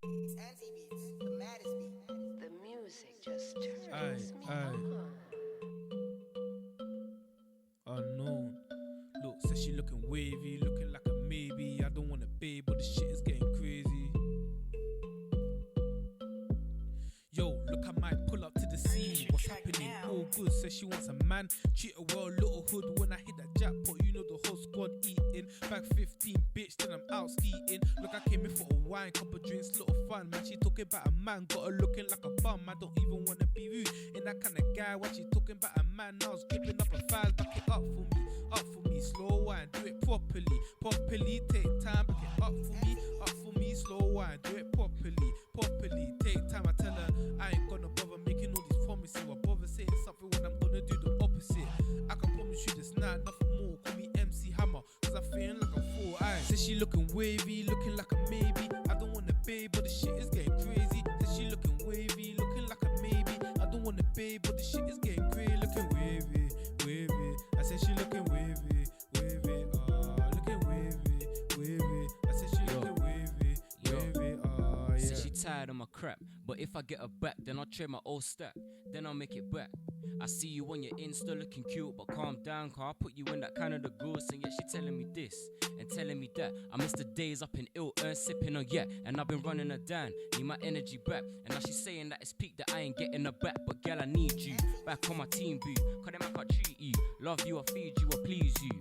The maddest beat. The music just turns me on. Unknown. Look, says she looking wavy, looking like a maybe. I don't want a babe, but the shit is getting crazy. Yo, look, I might pull up to the scene. What's happening? All good. Says she wants a man. Treat her well, little hood. When I hit that jackpot, you know the whole squad eating. Back 15, bitch, then I'm out skeeting. Look, I came in for a wine, couple drinks, little fun. Man, she talking about a man, got her looking like a bum. I don't even wanna be rude. Ain't that kind of guy. What she talking about a man? Now it's gripping up her thighs. Back it up for me, slow wine, do it properly. Take time, back it up for me, slow wine, do it properly. Take time, I tell her I ain't gonna bother making all these promises. I bother saying something when I'm gonna do the opposite. I can promise you this night, nothing more. Call me MC Hammer, cause I'm feeling like I'm full eyes. Says she looking wavy, looking like a maybe. I don't want a babe, but the shit is getting crazy. Says she looking wavy, looking like a maybe. I don't want a babe, but the shit is getting crazy. Looking wavy. I said she looking wavy, looking wavy. I said she looking wavy, yeah. Said she tired of my crap, but if I get her back, then I'll trade my old stack, then I'll make it back. I see you on your Insta looking cute, but calm down, cause I put you in that Canada goose. And yet she telling me this and telling me that. I miss the days up in ill earth sipping on yet, and I've been running her down, need my energy back. And now she's saying that it's peak, that I ain't getting her back. But girl, I need you back on my team, boo. Cause them I can't treat you, love you, I feed you, I please you.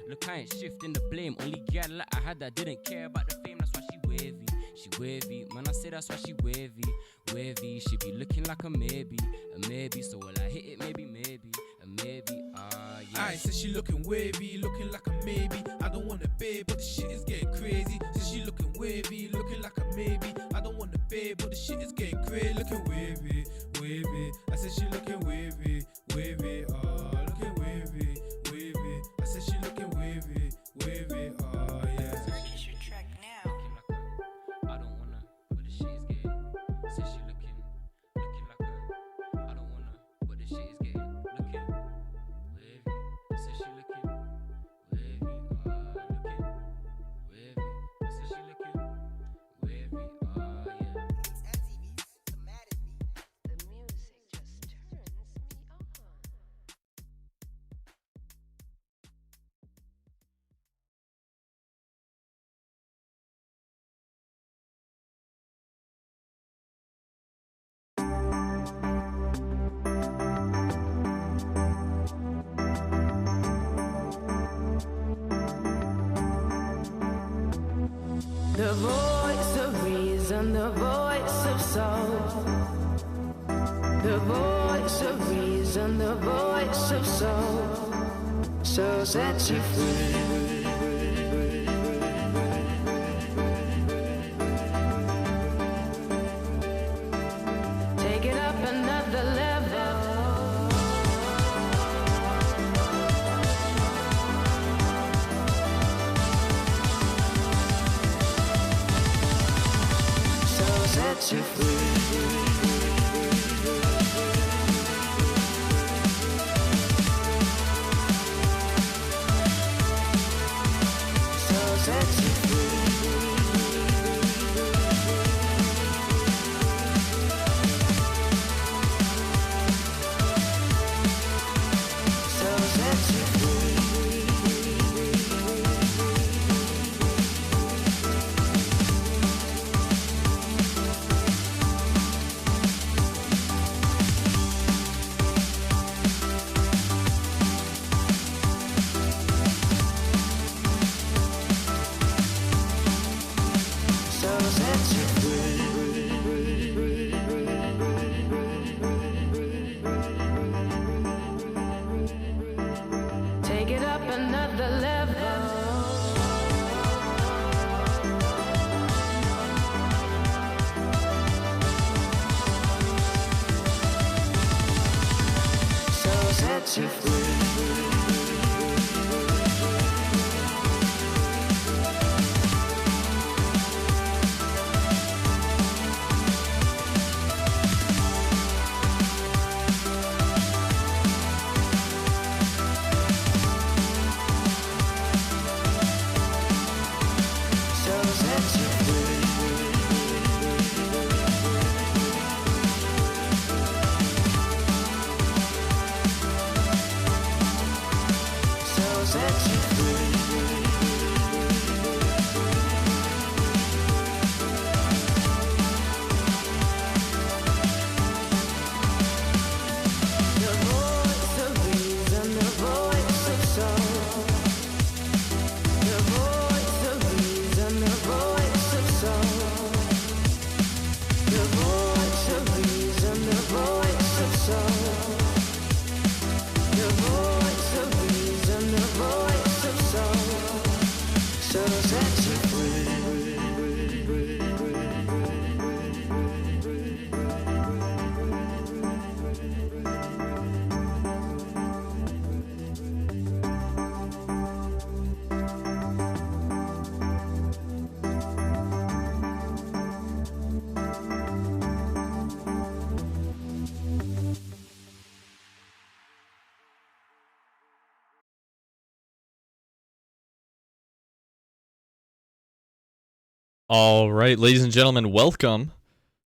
Look, I ain't shifting the blame. Only girl like I had that didn't care about the fame, that's why she wavy. She wavy, man, I say that's why she wavy. She be looking like a maybe. So will I hit it? Maybe, yeah. I said she looking wavy, looking like a maybe. I don't want a babe, but the shit is getting crazy. Said she looking wavy, looking like a maybe. I don't want a babe, but the shit is getting crazy. Looking wavy. I said she looking wavy, looking wavy. I said she looking wavy, yeah. Purchase your track now. I don't wanna, but the shit is getting. Said she looking like a. I don't wanna, but the shit is getting. Looking wavy. Said she The voice of reason, the voice of soul. The voice of reason, the voice of soul. So set you free. Take it up another level. So set you free. Take it up another level. So set you free. All right, ladies and gentlemen, welcome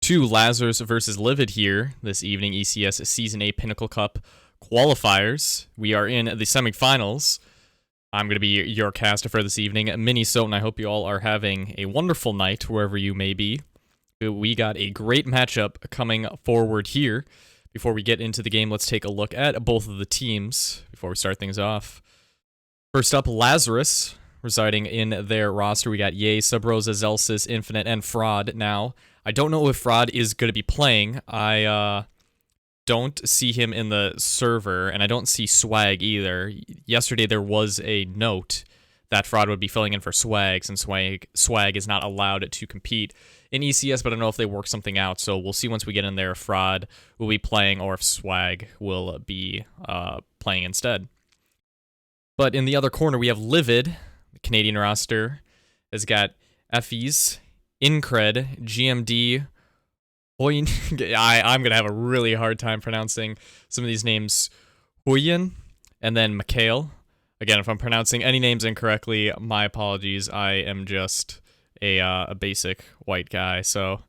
to Lazarus versus LiviD here this evening, ECS Season 8 Pinnacle Cup qualifiers. We are in the semifinals. I'm going to be your caster for this evening, Minnesota, and I hope you all are having a wonderful night wherever you may be. We got a great matchup coming forward here. Before we get into the game, let's take a look at both of the teams before we start things off. First up, Lazarus. Residing in their roster, we got Ye, Sub Rosa, Zelsis, Infinite, and Fraud. Now, I don't know if Fraud is going to be playing. I don't see him in the server, and I don't see Swag either. Yesterday, there was a note that Fraud would be filling in for Swag, since Swag is not allowed to compete in ECS, but I don't know if they work something out, so we'll see once we get in there if Fraud will be playing or if Swag will be playing instead. But in the other corner, we have LiviD. The Canadian roster has got Effies, Incred, GMD, I'm going to have a really hard time pronouncing some of these names, Huyen, and then Mikhail. Again, if I'm pronouncing any names incorrectly, my apologies. I am just a basic white guy, so,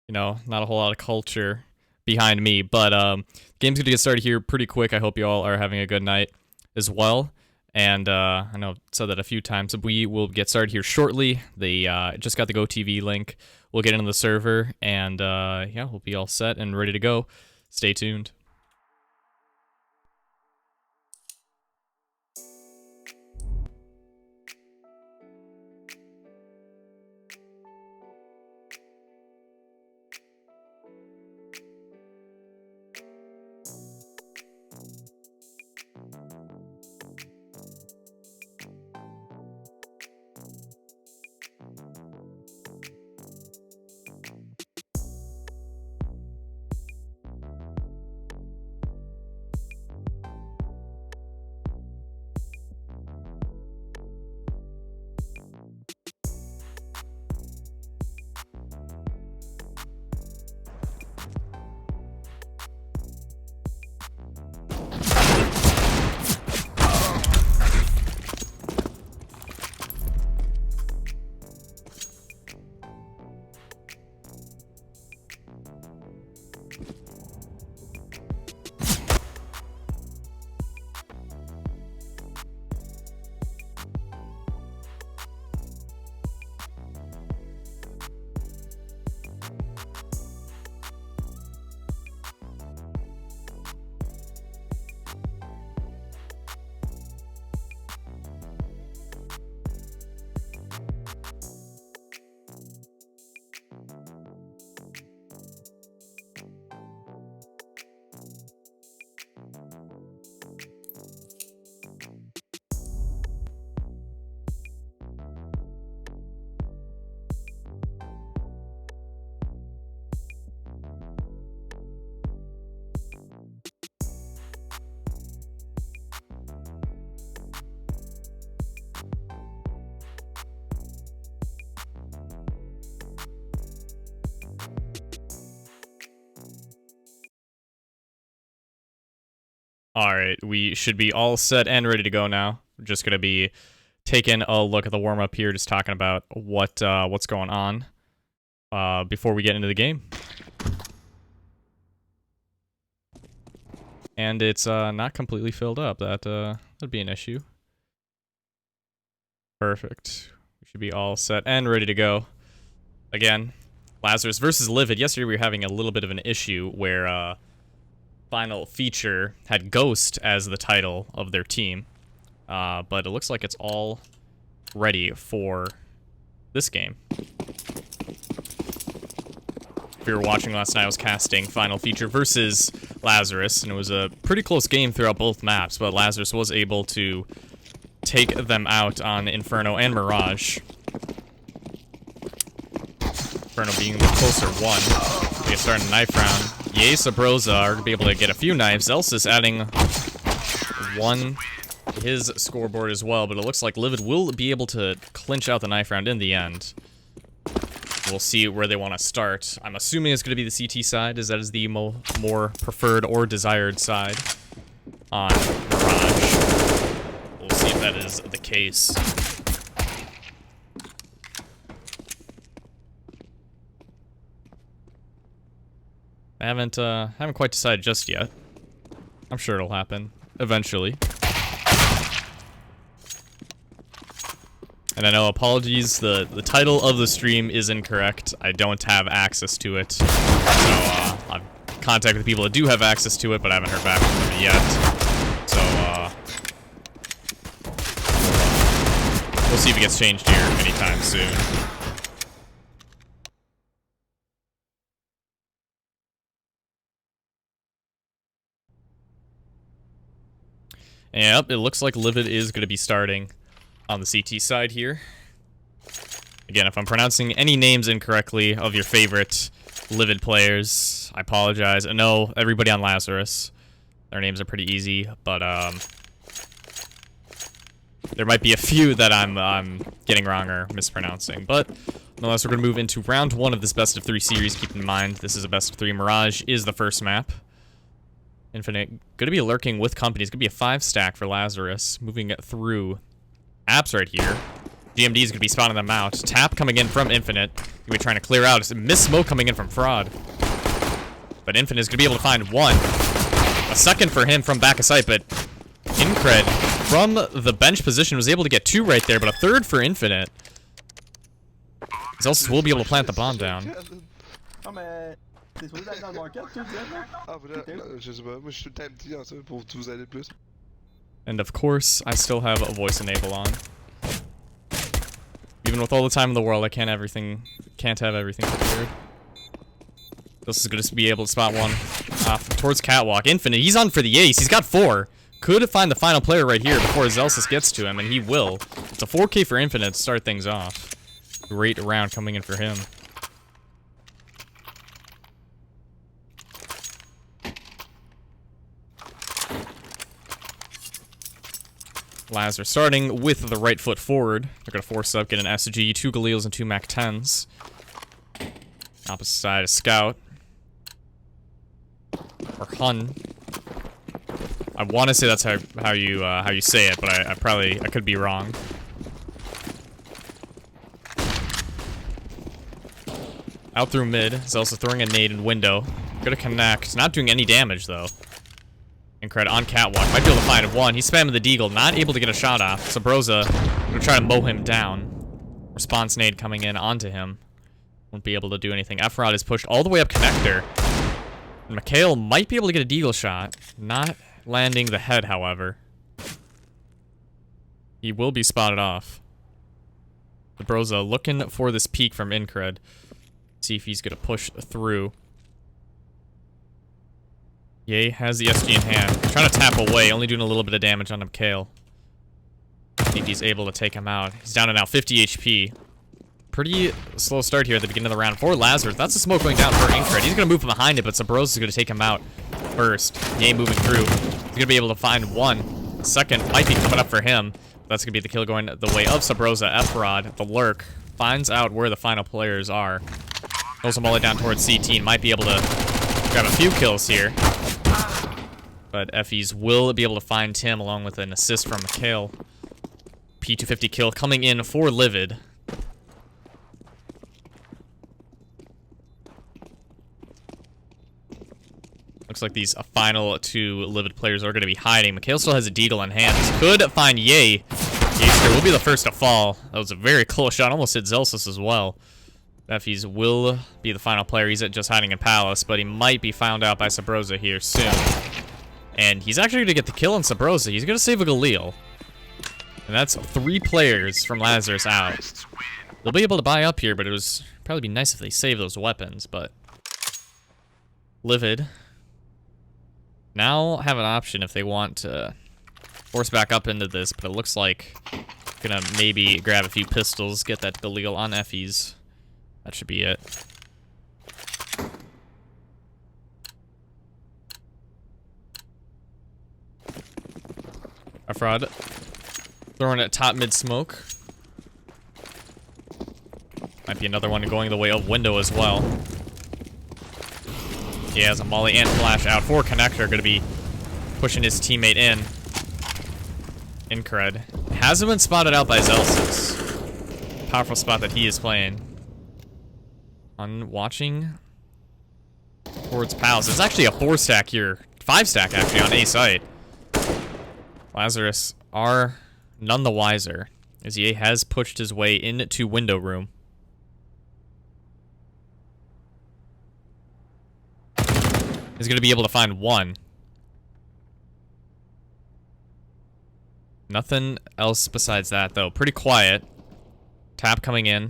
you know, not a whole lot of culture behind me. But game's going to get started here pretty quick. I hope you all are having a good night as well. And I know I've said that a few times, but we will get started here shortly. They just got the GoTV link. We'll get into the server, and yeah, we'll be all set and ready to go. Stay tuned. Alright, we should be all set and ready to go now. We're just going to be taking a look at the warm-up here, just talking about what's going on before we get into the game. And it's not completely filled up. That'd be an issue. Perfect. We should be all set and ready to go. Again, Lazarus versus LiviD. Yesterday we were having a little bit of an issue where Final Feature had Ghost as the title of their team. But it looks like it's all ready for this game. If you were watching last night, I was casting Final Feature versus Lazarus, and it was a pretty close game throughout both maps, but Lazarus was able to take them out on Inferno and Mirage. Inferno being the closer one. They get started in a knife round. Yay, Sabrosa are going to be able to get a few knives. Elsis adding one to his scoreboard as well, but it looks like LiviD will be able to clinch out the knife round in the end. We'll see where they want to start. I'm assuming it's going to be the CT side, as that is the more preferred or desired side on Mirage. We'll see if that is the case. I haven't quite decided just yet. I'm sure it'll happen eventually. And I know, apologies, the title of the stream is incorrect. I don't have access to it. So I've contacted the people that do have access to it, but I haven't heard back from them yet. So we'll see if it gets changed here anytime soon. Yep, it looks like LiviD is going to be starting on the CT side here. Again, if I'm pronouncing any names incorrectly of your favorite LiviD players, I apologize. I know everybody on Lazarus, their names are pretty easy, but there might be a few that I'm getting wrong or mispronouncing. But nonetheless, we're going to move into round one of this best of 3 series. Keep in mind, this is a best of 3. Mirage is the first map. Infinite going to be lurking with company. It's going to be a 5-stack for Lazarus. Moving through apps right here. GMD is going to be spotting them out. Tap coming in from Infinite. Going to be trying to clear out. It's a miss smoke coming in from Fraud. But Infinite is going to be able to find one. A second for him from back of sight, but Incred from the bench position was able to get 2 right there, but a third for Infinite. Zelsis will be able to plant the bomb down. T'es supposé aller dans le market, tu dis, là? Ah, voilà, je sais pas, moi je suis tout le temps petit en ça pour vous aider plus. And of course, I still have a voice enable on. Even with all the time in the world, I can't have everything prepared. This is going to be able to spot one off towards Catwalk. Infinite, he's on for the ace. He's got 4. Could find the final player right here before Zelsis gets to him, and he will. It's a 4K for Infinite to start things off. Great round coming in for him. Lazarus starting with the right foot forward. They're going to force up, get an SG, 2 Galils, and 2 MAC-10s. Opposite side, a Scout. Or Hun. I want to say that's how you say it, but I could be wrong. Out through mid. He's also throwing a nade in window. Going to connect. Not doing any damage, though. Incred on Catwalk. Might be able to find one. He's spamming the deagle. Not able to get a shot off. Sabrosa going to try to mow him down. Response nade coming in onto him. Won't be able to do anything. Efrod is pushed all the way up connector. And Mikhail might be able to get a deagle shot. Not landing the head, however. He will be spotted off. Sabrosa looking for this peek from Incred. See if he's going to push through. Ye has the SG in hand. Trying to tap away, only doing a little bit of damage on Mikhail. I think he's able to take him out. He's down to now 50 HP. Pretty slow start here at the beginning of the round for Lazarus. That's the smoke going down for Incred. He's going to move from behind it, but Sabrosa is going to take him out first. Ye moving through. He's going to be able to find one. Second might be coming up for him. That's going to be the kill going the way of Sabrosa. Efrod, the lurk, finds out where the final players are. Goes them all the way down towards CT. Might be able to grab a few kills here. But Effie's will be able to find Tim along with an assist from Mikhail. P250 kill coming in for LiviD. Looks like these final two LiviD players are going to be hiding. Mikhail still has a deagle in hand. Could find Ye. Ye will be the first to fall. That was a very close shot. Almost hit Zelsis as well. Effie's will be the final player. He's just hiding in Palace, but he might be found out by Sabrosa here soon. And he's actually going to get the kill on Sabrosa. He's going to save a Galil. And that's 3 players from Lazarus out. They'll be able to buy up here, but it was probably be nice if they save those weapons, but LiviD now have an option if they want to force back up into this, but it looks like gonna maybe grab a few pistols, get that Galil on Effie's. That should be it. Afrod throwing it top mid smoke. Might be another one going the way of window as well. He has a molly and flash out for connector, gonna be pushing his teammate in. Incred. Hasn't been spotted out by Zelsis. Powerful spot that he is playing. On watching towards Palace. It's actually a 4-stack here. 5-stack actually on A site. Lazarus are none the wiser, as he has pushed his way into window room. He's going to be able to find one. Nothing else besides that, though. Pretty quiet. Tap coming in.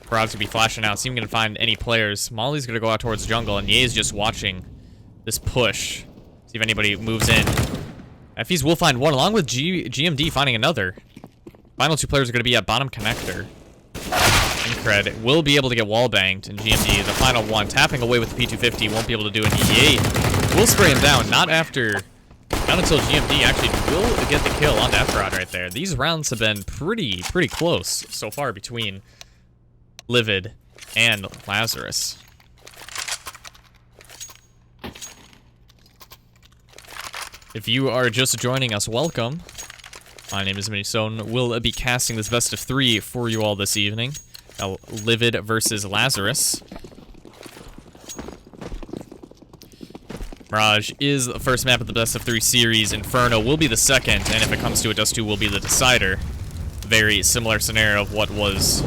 Crowd's going to be flashing out. See if we can find any players. Molly's going to go out towards jungle, and Ye's just watching this push. See if anybody moves in. Effie's will find one, along with GMD finding another. Final 2 players are going to be at bottom connector. Incred will be able to get wall banged, and GMD, the final one, tapping away with the P250, won't be able to do anything. Ye will spray him down, not until GMD actually will get the kill on Efrod right there. These rounds have been pretty close so far between LiviD and Lazarus. If you are just joining us, welcome. My name is Minison. We'll be casting this best of 3 for you all this evening. LiviD versus Lazarus. Mirage is the first map of the best of 3 series. Inferno will be the second, and if it comes to it, Dust 2 will be the decider. Very similar scenario of what was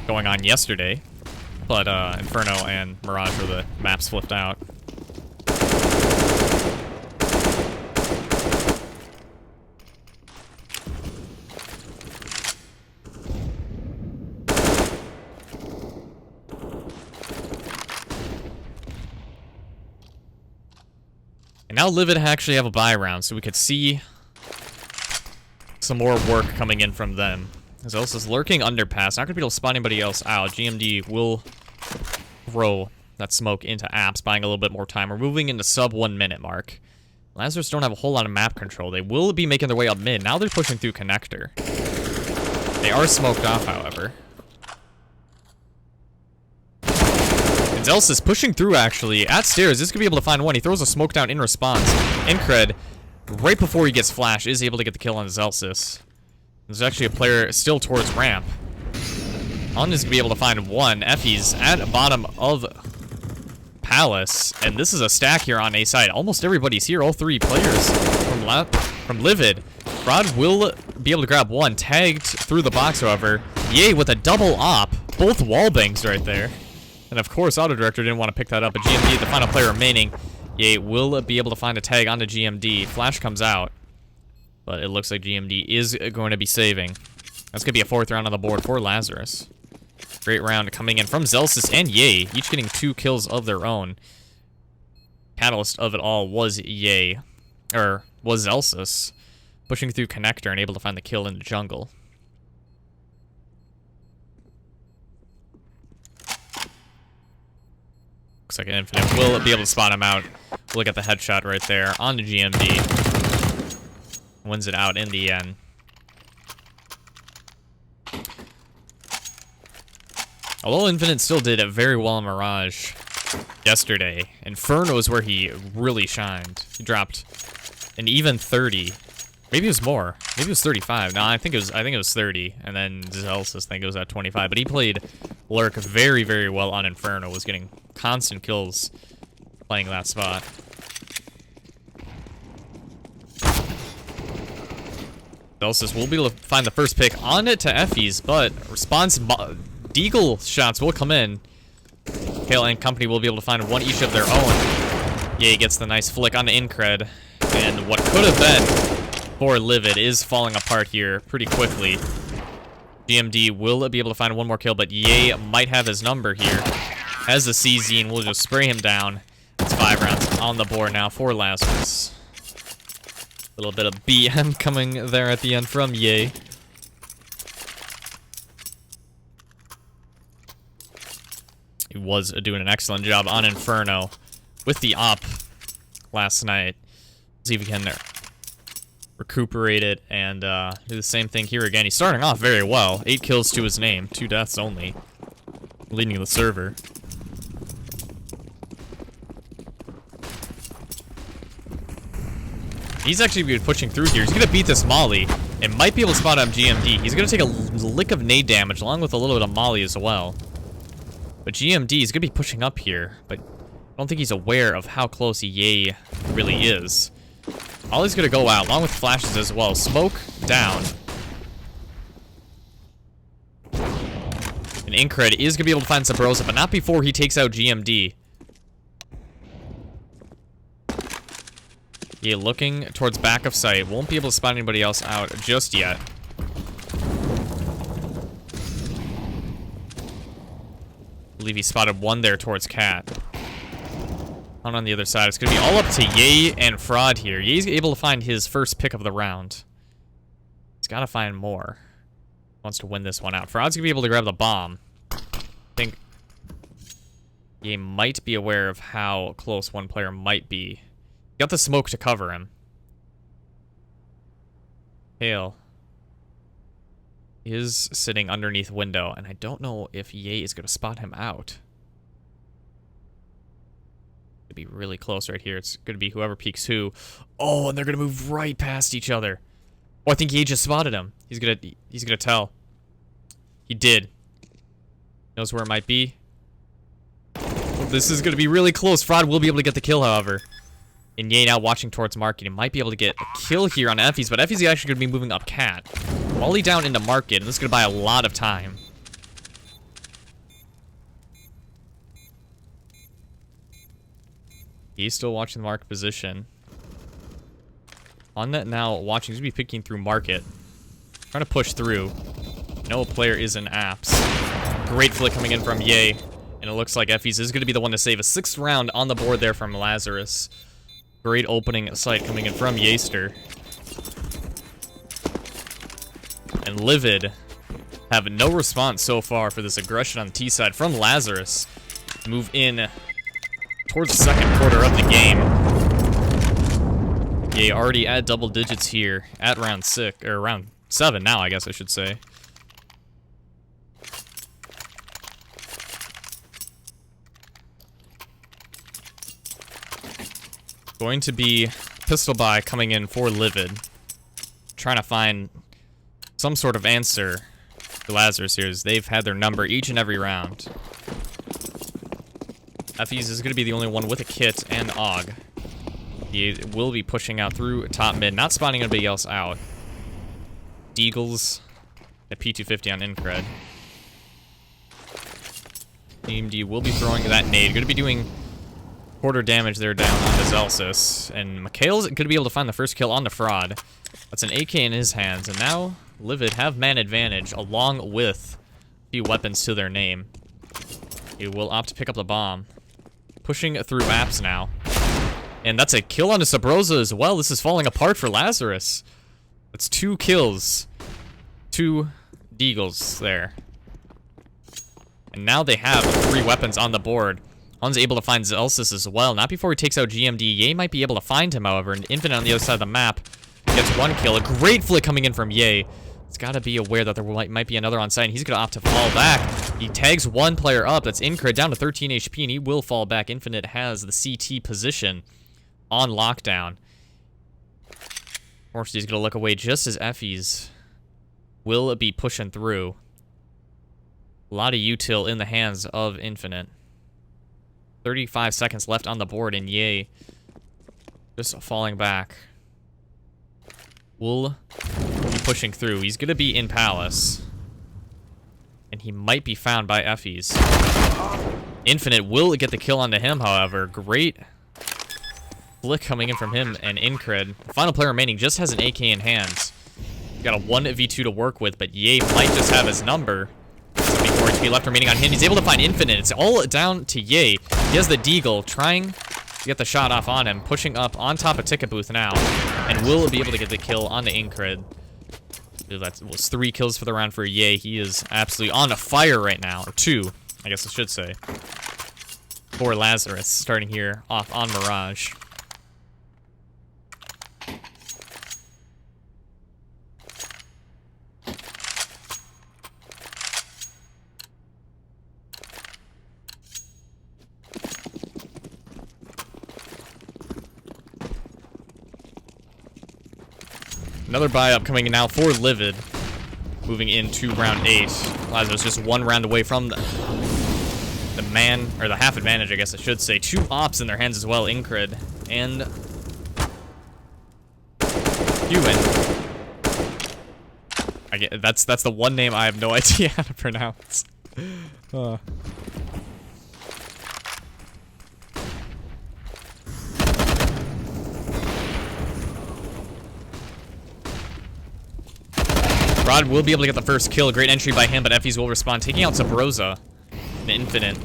going on yesterday, but Inferno and Mirage were the maps flipped out. And now LiviD actually have a buy round, so we could see some more work coming in from them. Zealous is lurking underpass, not going to be able to spot anybody else out. GMD will throw that smoke into apps, buying a little bit more time. We're moving into sub 1 minute mark. Lazarus don't have a whole lot of map control. They will be making their way up mid. Now they're pushing through connector. They are smoked off, however. And Zealous is pushing through, actually, at stairs. This could be able to find one. He throws a smoke down in response. Incred, right before he gets flash, is able to get the kill on Zelsis. There's actually a player still towards ramp. On is going to be able to find one. Effie's at bottom of Palace. And this is a stack here on A side. Almost everybody's here. All 3 players from LiviD. Rod will be able to grab one. Tagged through the box, however. Ye with a double op. Both wall bangs right there. And of course, Auto Director didn't want to pick that up. But GMD, the final player remaining. Ye will be able to find a tag onto GMD. Flash comes out. But it looks like GMD is going to be saving. That's going to be a 4th round on the board for Lazarus. Great round coming in from Zelsis and Ye, each getting 2 kills of their own. Catalyst of it all was Ye, or was Zelsis, pushing through connector and able to find the kill in the jungle. Looks like an Infinite will be able to spot him out. Look at the headshot right there on the GMD. Wins it out in the end. Although Infinite still did it very well in Mirage, yesterday. Inferno is where he really shined. He dropped an even 30. Maybe it was more. Maybe it was 35. No, I think it was 30. And then Zelsis, I think it was at 25. But he played Lurk very, very well on Inferno. Was getting constant kills playing that spot. Zelsis will be able to find the first pick on it to Effie's, but response Deagle shots will come in. Kale and company will be able to find one each of their own. Yay gets the nice flick on the Incred. And what could have been for LiviD is falling apart here pretty quickly. GMD will be able to find one more kill, but Ye might have his number here. As the CZ and will just spray him down. It's 5 rounds on the board now for Lazarus. A little bit of BM coming there at the end from Ye. He was doing an excellent job on Inferno with the op last night. See if we can recuperate it and do the same thing here again. He's starting off very well. 8 kills to his name, 2 deaths only. Leading the server. He's actually been pushing through here. He's going to beat this Molly and might be able to spot up GMD. He's going to take a lick of nade damage along with a little bit of Molly as well. But GMD is going to be pushing up here, but I don't think he's aware of how close Ye really is. Ollie's going to go out along with flashes as well. Smoke down. And Incred is going to be able to find Sabrosa, but not before he takes out GMD. Ye looking towards back of sight. Won't be able to spot anybody else out just yet. I believe he spotted one there towards Cat. On the other side, it's going to be all up to Ye and Fraud here. Ye's able to find his first pick of the round. He's got to find more. Wants to win this one out. Fraud's going to be able to grab the bomb. I think Ye might be aware of how close one player might be. Got the smoke to cover him. Hale is sitting underneath window, and I don't know if Ye is going to spot him out. It'd be really close right here. It's going to be whoever peeks who. Oh, and they're going to move right past each other. Oh, I think Ye just spotted him. He's gonna tell. He did. Knows where it might be. This is going to be really close. Fraud will be able to get the kill, however. And Ye now watching towards Market. He might be able to get a kill here on Effie's, but Effie's actually going to be moving up Cat. Wally down into Market, and this is going to buy a lot of time. He's still watching the Market position. On that now, watching, he's going to be picking through Market. Trying to push through. No player is in apps. Great flick coming in from Ye. And it looks like Effie's is going to be the one to save a 6th round on the board there from Lazarus. Great opening sight coming in from Yaster. And LiviD have no response so far for this aggression on the T side from Lazarus. Move in towards the second quarter of the game. Ye already at double digits here at round 6, or round 7 now, I guess I should say. Going to be pistol buy coming in for LiviD. Trying to find some sort of answer to Lazarus here, as they've had their number each and every round. Effie's is going to be the only one with a kit and AUG. He will be pushing out through top mid, not spotting anybody else out. Deagles at P250 on Incred. Team D will be throwing that nade. Going to be doing quarter damage there down on the Zelsis. And Mikhail's going to be able to find the first kill on the Fraud. That's an AK in his hands. And now LiviD have man advantage along with a few weapons to their name. He will opt to pick up the bomb. Pushing through apps now. And that's a kill on the Sabrosa as well. This is falling apart for Lazarus. That's 2 kills. 2 Deagles there. And now they have 3 weapons on the board. One's able to find Zelsis as well. Not before he takes out GMD. Ye might be able to find him, however. And Infinite on the other side of the map gets 1 kill. A great flick coming in from Ye. He's got to be aware that there might be another on site, and he's going to opt to fall back. He tags one player up. That's Incred down to 13 HP, and he will fall back. Infinite has the CT position on lockdown. Fortunately, he's going to look away just as Effie's will be pushing through. A lot of util in the hands of Infinite. 35 seconds left on the board, and Ye just falling back. Will be pushing through. He's going to be in Palace. And he might be found by Effie's. Infinite will get the kill onto him, however. Great flick coming in from him and Incred. The final player remaining just has an AK in hands. Got a 1v2 to work with, but Ye might just have his number. 74 HP left remaining on him. He's able to find Infinite. It's all down to Ye. He has the Deagle trying to get the shot off on him, pushing up on top of Ticket Booth now, and will be able to get the kill on the Incred. That was 3 kills for the round for Ye. He is absolutely on fire right now, or 2, I guess I should say, for Lazarus, starting here off on Mirage. Another buy-up coming in now for LiviD. Moving into round 8. Lazarus just 1 round away from the half advantage, I guess I should say. 2 ops in their hands as well, Incred and Ewan. That's the one name I have no idea how to pronounce. Rod will be able to get the first kill. Great entry by him, but Effie's will respond, taking out Sabrosa. The Infinite.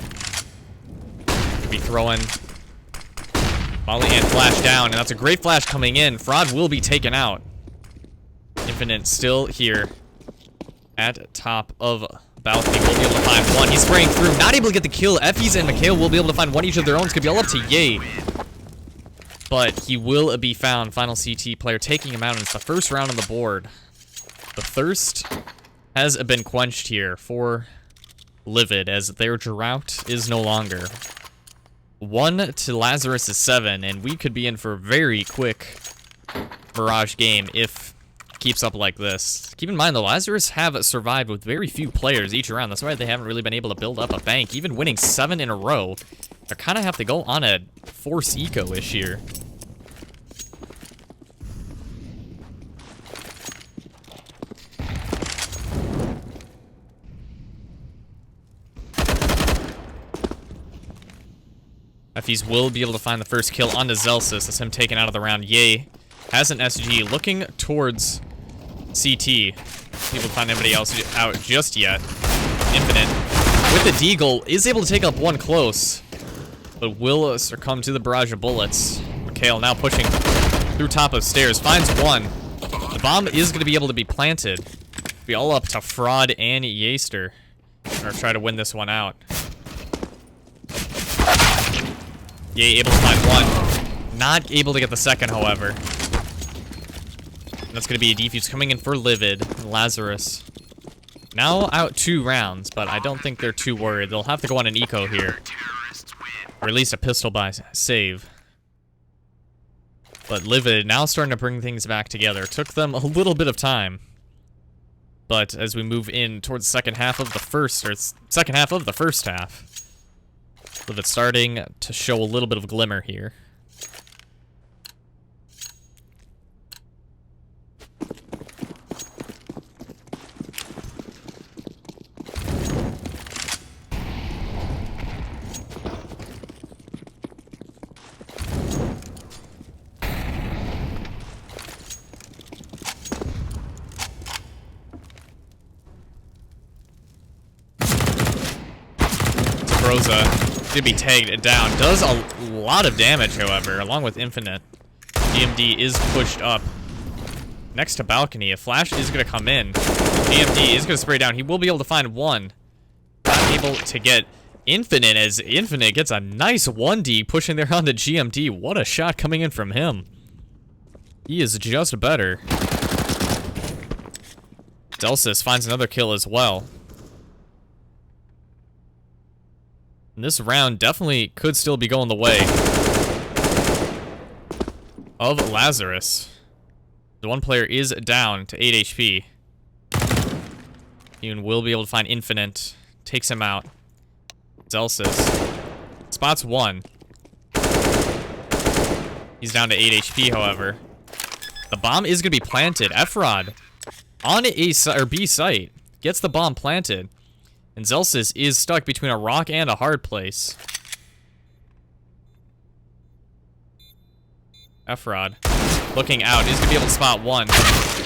Be throwing volley and flash down, and that's a great flash coming in. Fraud will be taken out. Infinite still here at top of balcony. Will be able to find one. He's spraying through, not able to get the kill. Effie's and Mikhail will be able to find one each of their own. It's gonna be all up to Ye. But he will be found. Final CT player taking him out, and it's the first round on the board. The thirst has been quenched here for LiviD, as their drought is no longer. 1 to Lazarus' 7, and we could be in for a very quick Mirage game if it keeps up like this. Keep in mind, the Lazarus have survived with very few players each round. That's why they haven't really been able to build up a bank. Even winning 7 in a row, they kind of have to go on a force eco-ish here. Effie's will be able to find the first kill onto Zelsis. That's him taken out of the round. Ye has an SG looking towards CT. Able to find anybody else out just yet. Infinite with the Deagle is able to take up one close, but will succumb to the barrage of bullets. Mikhail now pushing through top of stairs, finds one. The bomb is going to be able to be planted. Be all up to Fraud and Yaster, or try to win this one out. Ye able to find one. Not able to get the second, however. And that's going to be a defuse coming in for LiviD. Lazarus now out 2 rounds, but I don't think they're too worried. They'll have to go on an eco here. Or at least a pistol by save. But LiviD now starting to bring things back together. Took them a little bit of time. But as we move in towards the second half of the first half, LiviD starting to show a little bit of glimmer here. Rosa to be tagged down. Does a lot of damage, however, along with Infinite. GMD is pushed up next to balcony. A flash is going to come in. GMD is going to spray down. He will be able to find one. Not able to get Infinite, as Infinite gets a nice 1D pushing there onto GMD. What a shot coming in from him. He is just better. Delsis finds another kill as well. And this round definitely could still be going the way of Lazarus. The one player is down to 8 HP. Even will be able to find Infinite. Takes him out. Delsis spots one. He's down to 8 HP, however. The bomb is going to be planted. Efrod on a B site gets the bomb planted. And Zelsis is stuck between a rock and a hard place. Efrod looking out. He's going to be able to spot one.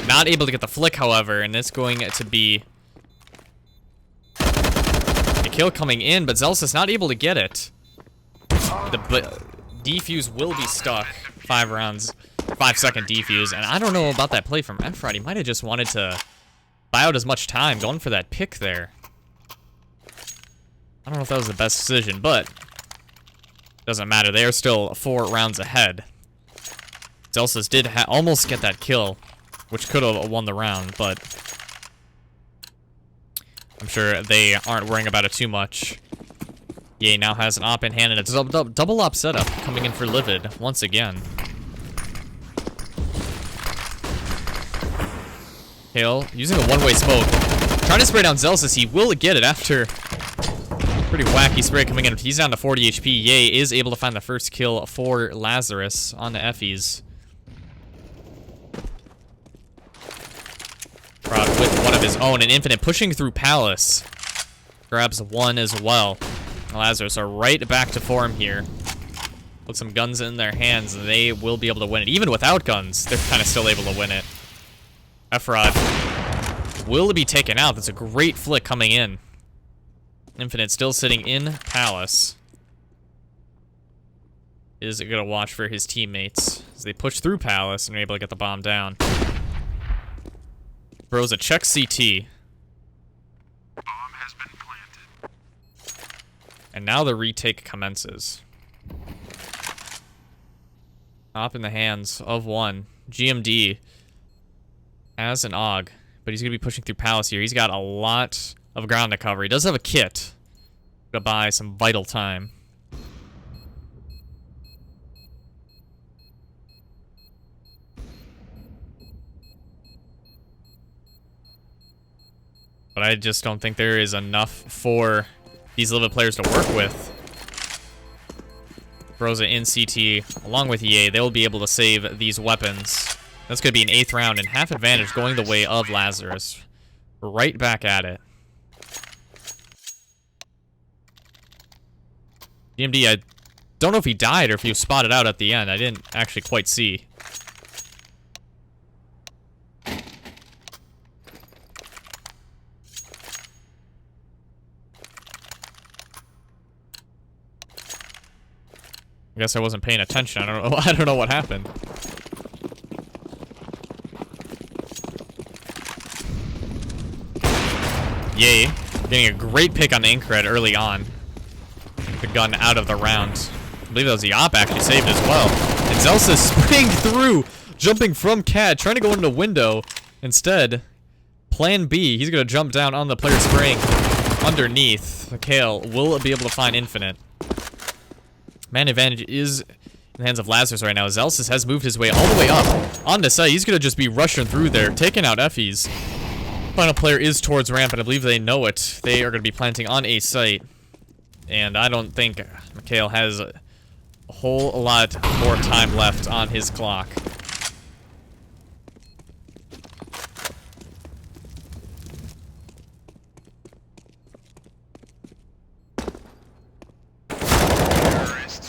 Not able to get the flick, however, and it's going to be a kill coming in, but Zelsis not able to get it. The defuse will be stuck. 5 rounds, 5-second defuse, and I don't know about that play from Efrod. He might have just wanted to buy out as much time, going for that pick there. I don't know if that was the best decision, but doesn't matter. They are still 4 rounds ahead. Zelsis did almost get that kill, which could have won the round, but I'm sure they aren't worrying about it too much. Ye now has an op in hand, and it's a double op setup coming in for LiviD once again. Hale using a one-way smoke, trying to spray down Zelsis. He will get it after pretty wacky spray coming in. He's down to 40 HP. Ye is able to find the first kill for Lazarus on the Effies. Rod with one of his own, and Infinite pushing through Palace. Grabs one as well. Lazarus are right back to form here. Put some guns in their hands, and they will be able to win it. Even without guns, they're kind of still able to win it. Efrod will be taken out. That's a great flick coming in. Infinite still sitting in Palace. Is going to watch for his teammates as they push through Palace and are able to get the bomb down. Throws a check CT. Bomb has been planted. And now the retake commences. Op in the hands of one. GMD has an AUG, but he's going to be pushing through Palace here. He's got a lot of ground to cover. He does have a kit to buy some vital time. But I just don't think there is enough for these LiviD players to work with. Throws it in CT along with EA. They'll be able to save these weapons. That's going to be an 8th round and half advantage going the way of Lazarus. Right back at it. DMD, I don't know if he died or if he was spotted out at the end. I didn't actually quite see. I guess I wasn't paying attention. I don't know what happened. Yay. Getting a great pick on the Incred early on. The gun out of the round. I believe that was the op actually saved as well. And Zelsis sprinting through, jumping from CAD, trying to go into the window. Instead, plan B, he's going to jump down on the player spraying underneath. Mikhail will be able to find Infinite. Man advantage is in the hands of Lazarus right now. Zelsis has moved his way all the way up onto site. He's going to just be rushing through there, taking out Effies. Final player is towards ramp, and I believe they know it. They are going to be planting on a site. And I don't think Mikhail has a whole lot more time left on his clock.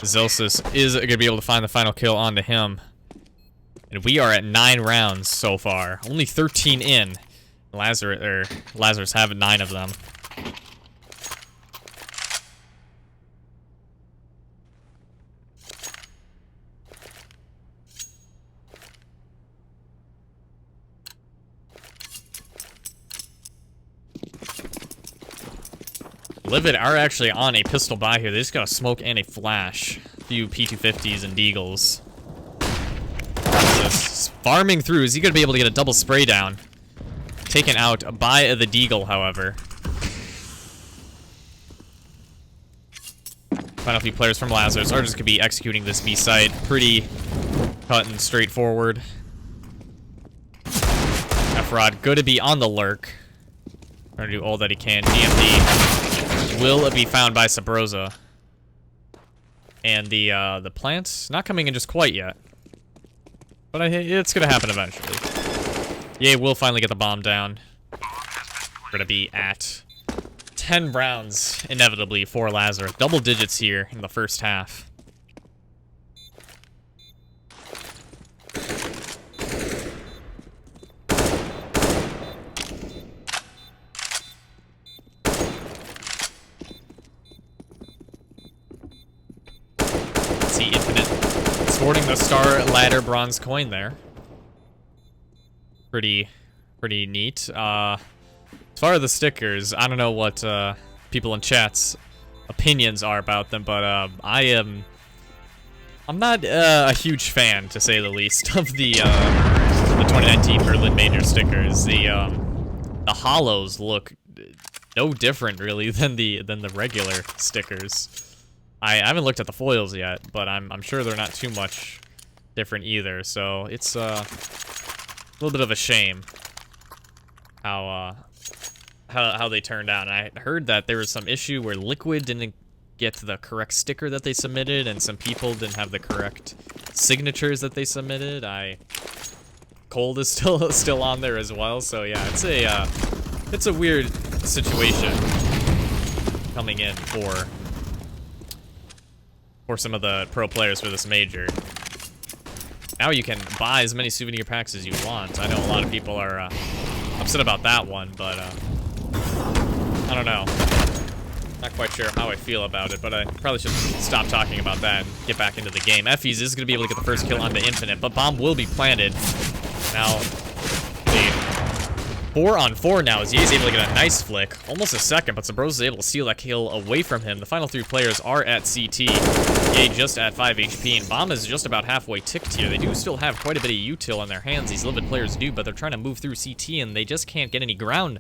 Zelsis is going to be able to find the final kill onto him. And we are at 9 rounds so far. Only 13 in. Lazarus have 9 of them. LiviD are actually on a pistol buy here. They just got a smoke and a flash. A few P250s and Deagles. Just farming through. Is he going to be able to get a double spray down? taken out by the Deagle, however. Final few players from Lazarus are just going to be executing this B site. Pretty cut and straightforward. Efrod good to be on the lurk. Trying to do all that he can. GMD will be found by Sabrosa. And the plant's not coming in just quite yet. But it's going to happen eventually. Yay will finally get the bomb down. We're going to be at 10 rounds, inevitably, for Lazarus. Double digits here in the first half. Let's see Infinite sporting the Star Ladder bronze coin there. Pretty neat. As far as the stickers, I don't know what people in chat's opinions are about them, but I'm not a huge fan, to say the least, of the 2019 Berlin Major stickers. The hollows look no different really than the regular stickers. I haven't looked at the foils yet, but I'm sure they're not too much different either. So it's a little bit of a shame how they turned out. And I heard that there was some issue where Liquid didn't get the correct sticker that they submitted, and some people didn't have the correct signatures that they submitted. Cold is still on there as well. So yeah, it's a weird situation coming in for some of the pro players for this major. Now you can buy as many souvenir packs as you want. I know a lot of people are upset about that one, but I don't know. Not quite sure how I feel about it, but I probably should stop talking about that and get back into the game. Effys is going to be able to get the first kill onto Infinite, but bomb will be planted. Now, the 4-on-4 now as Ye's able to get a nice flick. Almost a second, but Sabrosa is able to steal that kill away from him. The final 3 players are at CT. Ye just at 5 HP, and Bomb is just about halfway ticked here. They do still have quite a bit of util in their hands, these LiviD players do, but they're trying to move through CT, and they just can't get any ground.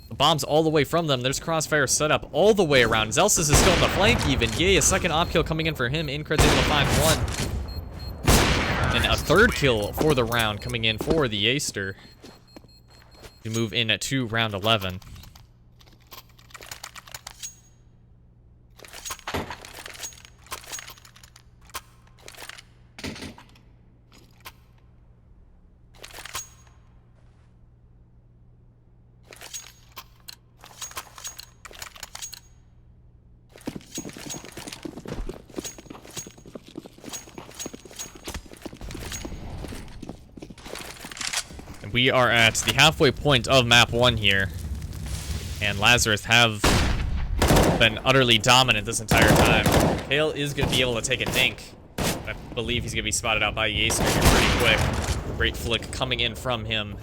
The bomb's all the way from them. There's Crossfire set up all the way around. Zelsis is still on the flank even. Ye, a second op kill coming in for him. Incred's able to find one. And a third kill for the round coming in for the Yaster. We move in to round 11. We are at the halfway point of map 1 here, and Lazarus have been utterly dominant this entire time. Kale is going to be able to take a dink. I believe he's going to be spotted out by Yacer here pretty quick. Great flick coming in from him.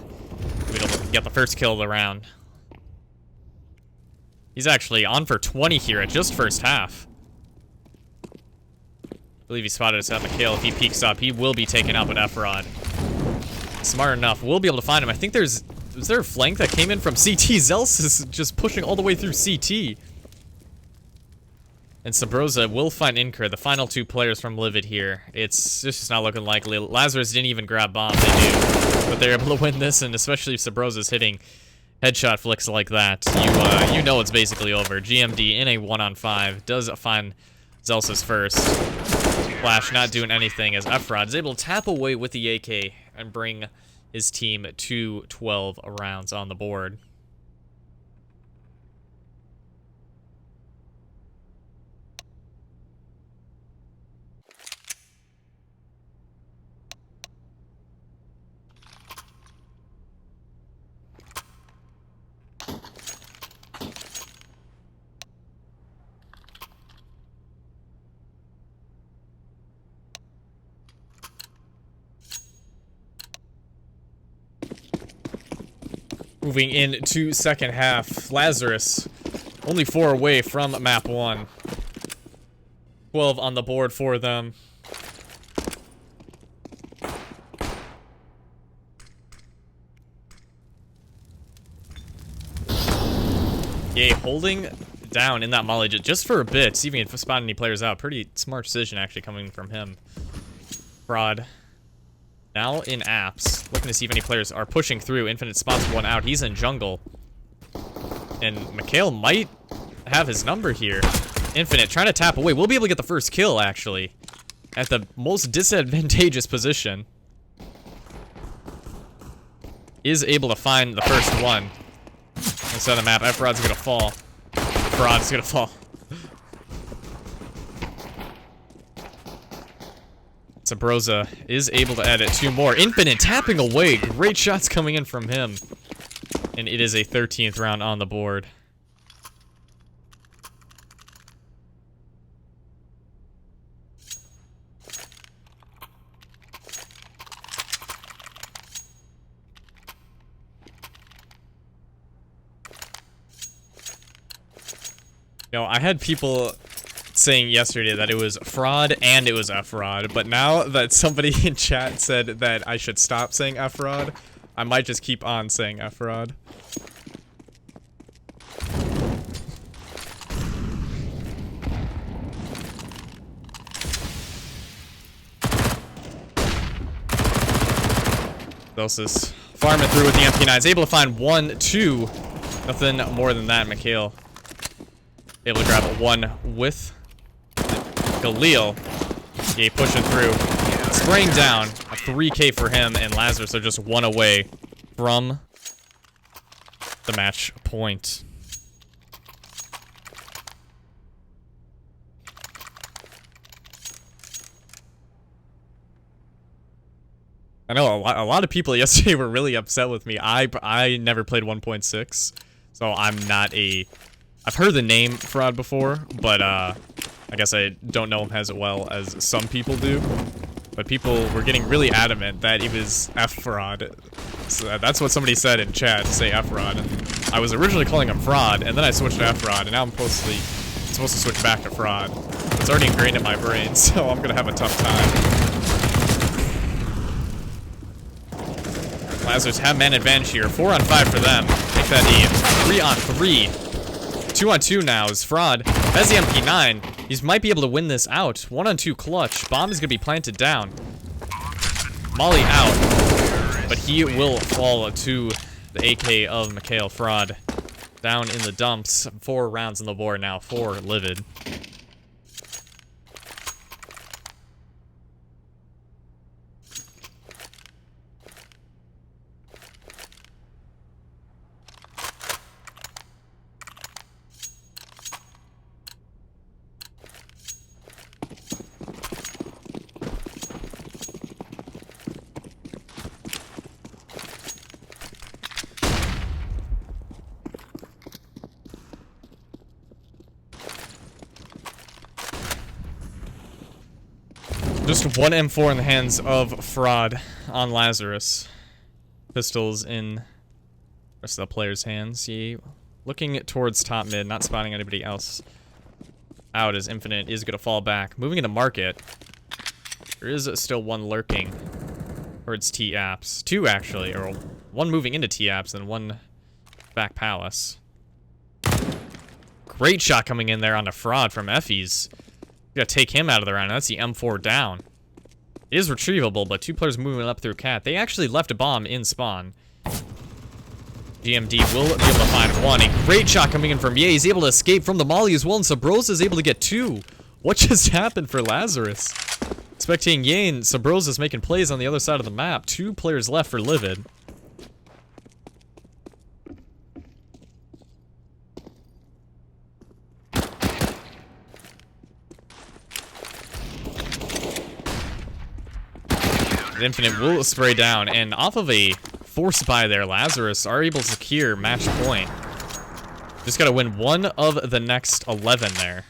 We'll get the first kill of the round. He's actually on for 20 here at just first half. I believe he spotted us out the kill. If he peeks up, he will be taken out with Efrod. Smart enough. We'll be able to find him. I think was there a flank that came in from CT? Zels is just pushing all the way through CT. And Sabrosa will find Incur, the final 2 players from LiviD here. It's just not looking likely. Lazarus didn't even grab bomb. They do. But they're able to win this, and especially if Sabrosa's hitting headshot flicks like that, you know it's basically over. GMD in a 1-on-5 does find Zelsis first. Flash not doing anything as Efrod is able to tap away with the AK and bring his team to 12 rounds on the board. Moving into second half, Lazarus only 4 away from map 1. 12 on the board for them. Yay, holding down in that molly just for a bit, see if he can spot any players out. Pretty smart decision actually coming from him. Fraud. Now in apps, looking to see if any players are pushing through. Infinite spots one out. He's in jungle. And Mikhail might have his number here. Infinite trying to tap away. We'll be able to get the first kill, actually. At the most disadvantageous position. Is able to find the first one. Inside the map. F-Rod's gonna fall. Fraud's gonna fall. Sabrosa is able to edit 2 more. Infinite tapping away. Great shots coming in from him. And it is a 13th round on the board. You know, I had people saying yesterday that it was fraud and it was F-Rod, but now that somebody in chat said that I should stop saying F-Rod, I might just keep on saying F-Rod. Delsis farming through with the MP9s, able to find 1, 2, nothing more than that. Mikhail able to grab 1 with Galil. Yeah, pushing through. Spraying down. A 3K for him, and Lazarus are just 1 away from the match point. I know a lot of people yesterday were really upset with me. I never played 1.6, so I'm not a... I've heard the name Fraud before, but I guess I don't know him as well as some people do. But people were getting really adamant that he was F-Fraud. So that's what somebody said in chat, to say F-Fraud. I was originally calling him Fraud, and then I switched to F-Fraud, and now I'm supposed to switch back to Fraud. It's already ingrained in my brain, so I'm gonna have a tough time. Lazarus have man advantage here. 4 on 5 for them. Make that a 3 on 3. 2 on 2 now is Fraud. Has the MP9. He might be able to win this out. 1 on 2 clutch. Bomb is going to be planted down. Molly out. But he will fall to the AK of Mikhail. Fraud down in the dumps. 4 rounds on the board now for LiviD. Just 1 M4 in the hands of Fraud on Lazarus. Pistols in the rest of the players' hands. He looking towards top mid, not spotting anybody else out, as Infinite is going to fall back. Moving into market. There is still 1 lurking towards T-Apps. 2 actually, or 1 moving into T-Apps and 1 back palace. Great shot coming in there on a Fraud from Effie's. You gotta take him out of the round. That's the M4 down. It is retrievable, but 2 players moving up through cat. They actually left a bomb in spawn. GMD will be able to find 1. A great shot coming in from Ye. He's able to escape from the molly as well, and Sabrosa is able to get 2. What just happened for Lazarus? Spectating Ye and Sabrosa is making plays on the other side of the map. 2 players left for LiviD. Infinite will spray down, and off of a force buy there, Lazarus are able to secure match point. Just gotta win 1 of the next 11 there.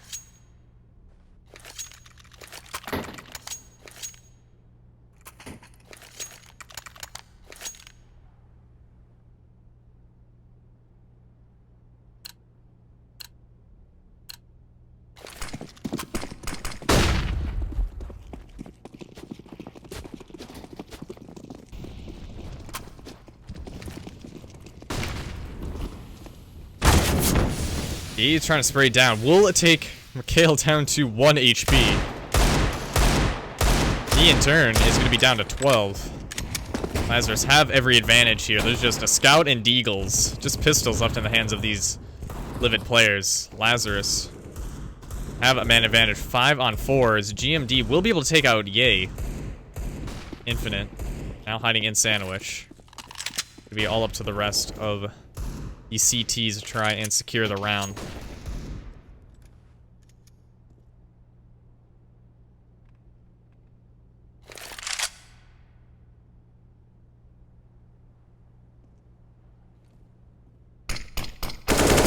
He's trying to spray down. Will it take Mikhail down to 1 HP? He, in turn, is going to be down to 12. Lazarus have every advantage here. There's just a scout and deagles. Just pistols left in the hands of these LiviD players. Lazarus have a man advantage. 5 on 4s. GMD will be able to take out Yay. Infinite. Now hiding in Sandwich. It'll be all up to the rest of these CTs to try and secure the round.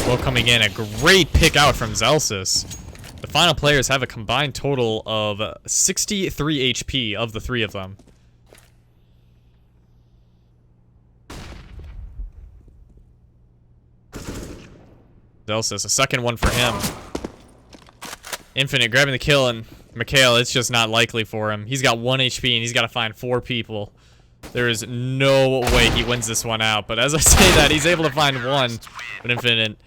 Well, coming in, a great pick out from Zelsis. The final players have a combined total of 63 HP of the 3 of them. Zelsis, a second one for him. Infinite grabbing the kill, and Mikhail, it's just not likely for him. He's got 1 HP, and he's got to find 4 people. There is no way he wins this one out, but as I say that, he's able to find 1. But Infinite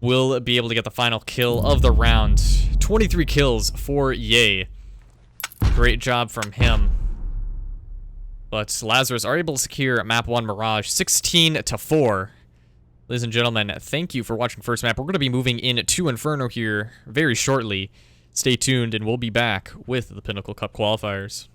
will be able to get the final kill of the round. 23 kills for Yay. Great job from him. But Lazarus are able to secure map 1 Mirage 16-4. Ladies and gentlemen, thank you for watching first map. We're going to be moving into Inferno here very shortly. Stay tuned and we'll be back with the Pinnacle Cup qualifiers.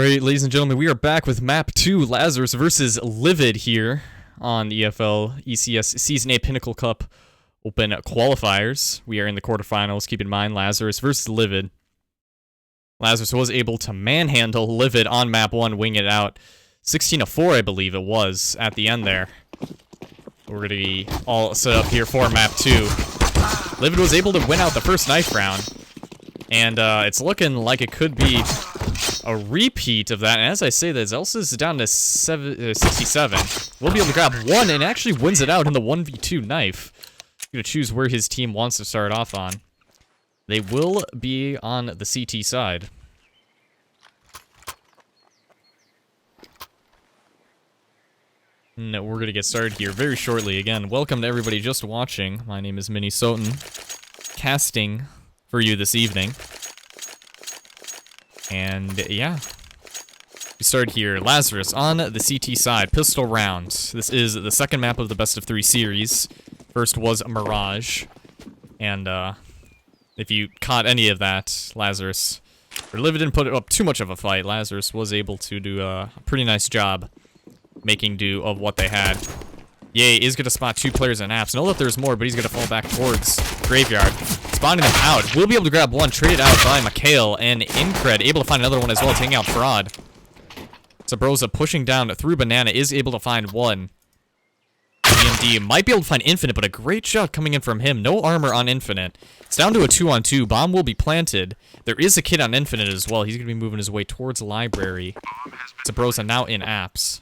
Alright, ladies and gentlemen, we are back with Map 2, Lazarus versus LiviD here on the EFL ECS Season 8 Pinnacle Cup Open Qualifiers. We are in the quarterfinals. Keep in mind, Lazarus versus LiviD. Lazarus was able to manhandle LiviD on Map 1, wing it out. 16-4, I believe it was, at the end there. We're going to be all set up here for Map 2. LiviD was able to win out the first knife round. And it's looking like it could be a repeat of that. And as I say that, Zelsa's down to 67. We'll be able to grab one and actually wins it out in the 1v2 knife. He's going to choose where his team wants to start off on. They will be on the CT side. No, we're going to get started here very shortly. Again, welcome to everybody just watching. My name is Minnie Soten, casting for you this evening. And yeah, we start here. Lazarus on the CT side, pistol round. This is the second map of the best of 3 series. First was Mirage. And if you caught any of that, Lazarus, or LiviD didn't put up too much of a fight. Lazarus was able to do a pretty nice job making do of what they had. Ye is going to spot 2 players in apps. Know that there's more, but he's going to fall back towards Graveyard. Spotting them out. We'll be able to grab one, traded out by Mikhail, and Incred able to find another one as well, taking out Fraud. Sabrosa pushing down through Banana is able to find one. DMD might be able to find Infinite, but a great shot coming in from him. No armor on Infinite. It's down to a 2-on-2. Bomb will be planted. There is a kid on Infinite as well. He's going to be moving his way towards Library. Sabrosa now in apps.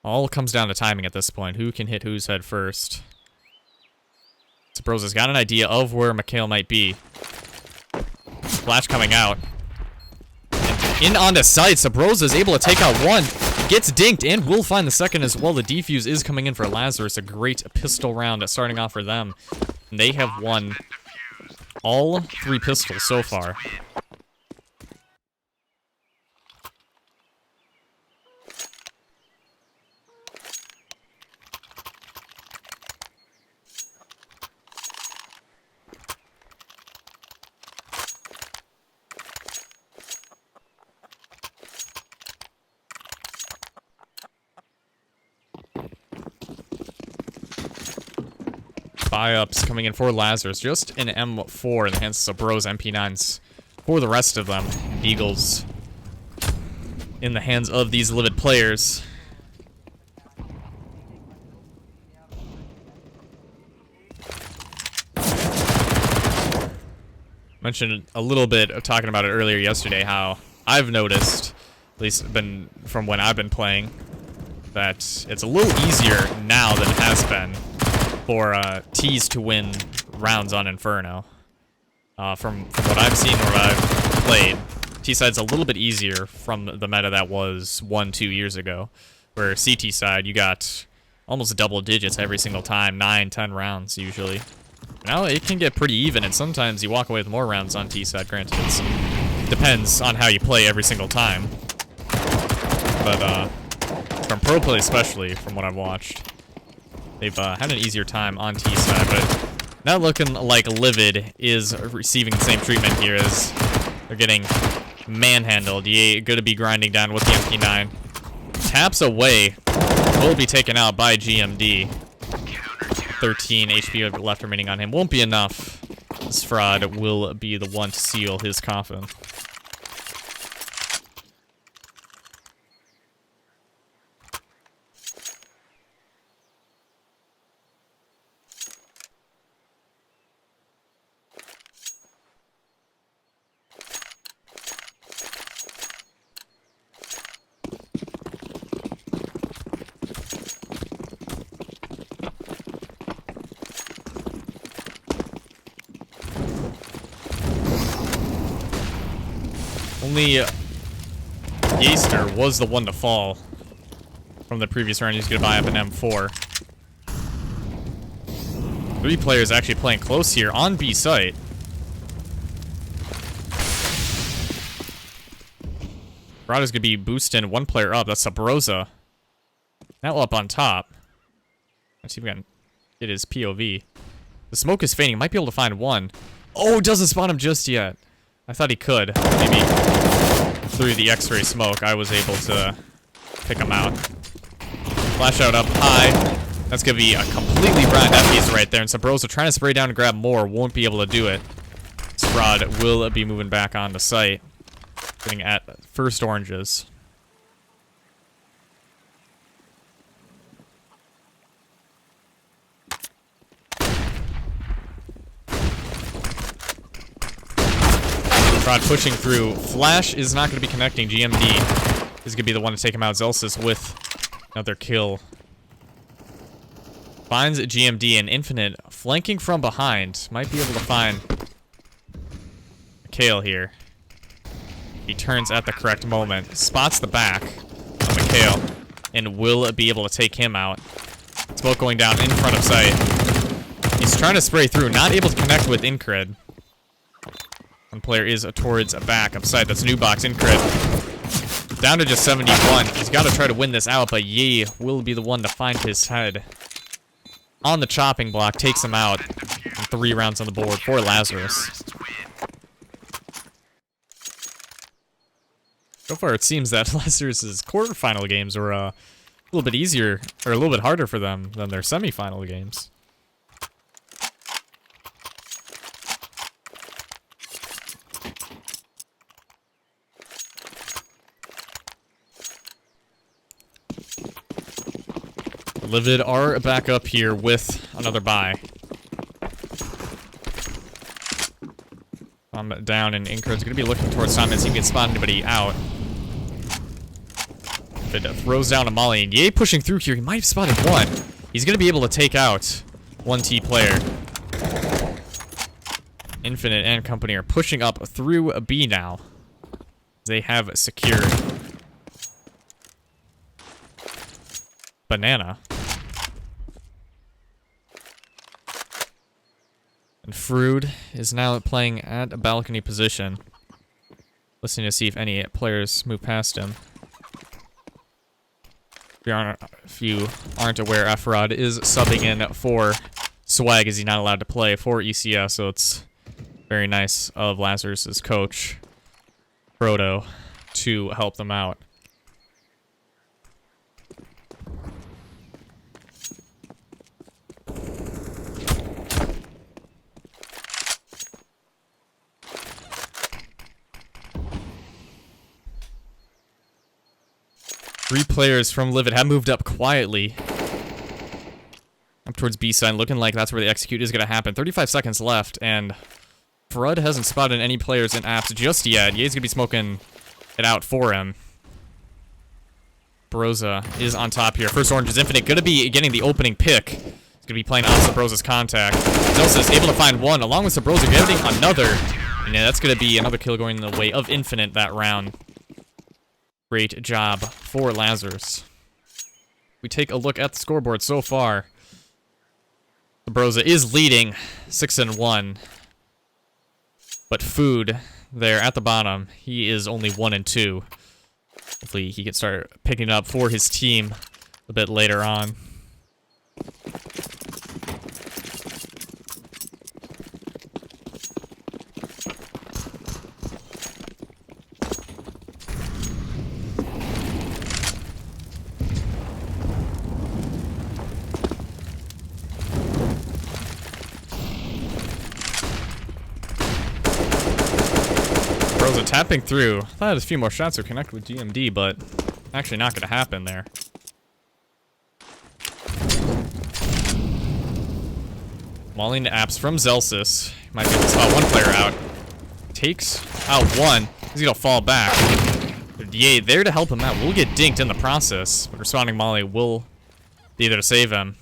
All comes down to timing at this point. Who can hit whose head first? Sabrosa's got an idea of where Mikhail might be. Flash coming out. And in onto sight. Sabrosa's able to take out one. Gets dinked and will find the second as well. The defuse is coming in for Lazarus. A great pistol round starting off for them. And they have won all 3 pistols so far. Buy-ups coming in for Lazarus. Just an M4 in the hands of Bros MP9s for the rest of them. Eagles in the hands of these LiviD players. Mentioned a little bit of talking about it earlier yesterday, how I've noticed, at least been from when I've been playing, that it's a little easier now than it has been for T's to win rounds on Inferno. From what I've seen or what I've played, T-side's a little bit easier from the meta that was 1-2 years ago, where CT side, you got almost double digits every single time, 9-10 rounds usually. Now it can get pretty even, and sometimes you walk away with more rounds on T-side. Granted, it depends on how you play every single time. But from pro play especially, from what I've watched, they've had an easier time on T-side, but not looking like LiviD is receiving the same treatment here as they're getting manhandled. Ye going to be grinding down with the MP9. Taps away, will be taken out by GMD. 13 HP left remaining on him. Won't be enough. This Fraud will be the one to seal his coffin. Only Yaster was the one to fall from the previous round. He's going to buy up an M4. 3 players actually playing close here on B site. Rada's going to be boosting 1 player up. That's Sabrosa. Now up on top. Let's see if we can get his POV. The smoke is fading. Might be able to find one. Oh, doesn't spot him just yet. I thought he could. Maybe through the X-ray smoke, I was able to pick him out. Flash out up high. That's going to be a completely blind FPs right there. And Sabrosa trying to spray down and grab more. Won't be able to do it. Sprod will be moving back on the site. Getting at first oranges. Sprod pushing through. Flash is not going to be connecting. GMD is going to be the one to take him out. Zelsis with another kill. Finds GMD and Infinite flanking from behind. Might be able to find Mikhail here. He turns at the correct moment. Spots the back of Mikhail and will be able to take him out. Smoke going down in front of sight. He's trying to spray through. Not able to connect with Incred. One player is towards a back of sight. That's new box Incred. Down to just 71. He's got to try to win this out, but Ye will be the one to find his head. On the chopping block, takes him out. And 3 rounds on the board for Lazarus. So far, it seems that Lazarus's quarterfinal games were a little bit easier, or a little bit harder for them than their semifinal games. LiviD are back up here with another bye. I'm down, and Incred's going to be looking towards Simon, see if he can spot anybody out. LiviD throws down a Molly, and Ye pushing through here. He might have spotted one. He's going to be able to take out 1T player. Infinite and company are pushing up through a B now. They have secured Banana. And Frood is now playing at a balcony position. Listening to see if any players move past him. If you aren't aware, Efrod is subbing in for Swag as he's not allowed to play for ECS, so it's very nice of Lazarus' coach, Frodo, to help them out. Three players from LiviD have moved up quietly. Up towards B side, looking like that's where the execute is going to happen. 35 seconds left, and Frud hasn't spotted any players in apps just yet. Ye's going to be smoking it out for him. Broza is on top here. First orange is Infinite. Going to be getting the opening pick. He's going to be playing off Sabroza's contact. Zelsa is able to find one, along with Sabroza getting another. And yeah, that's going to be another kill going in the way of Infinite that round. Great job for Lazarus. We take a look at the scoreboard so far. Sabroza is leading 6-1. But Food there at the bottom, he is only 1-2. Hopefully he can start picking up for his team a bit later on. Tapping through. Thought a few more shots would connect with GMD, but actually not going to happen there. Mauling apps from Zelsis. Might be able to spot one player out. Takes out one. He's going to fall back. But Ye there to help him out. Will get dinked in the process, but responding Molly will be there to save him.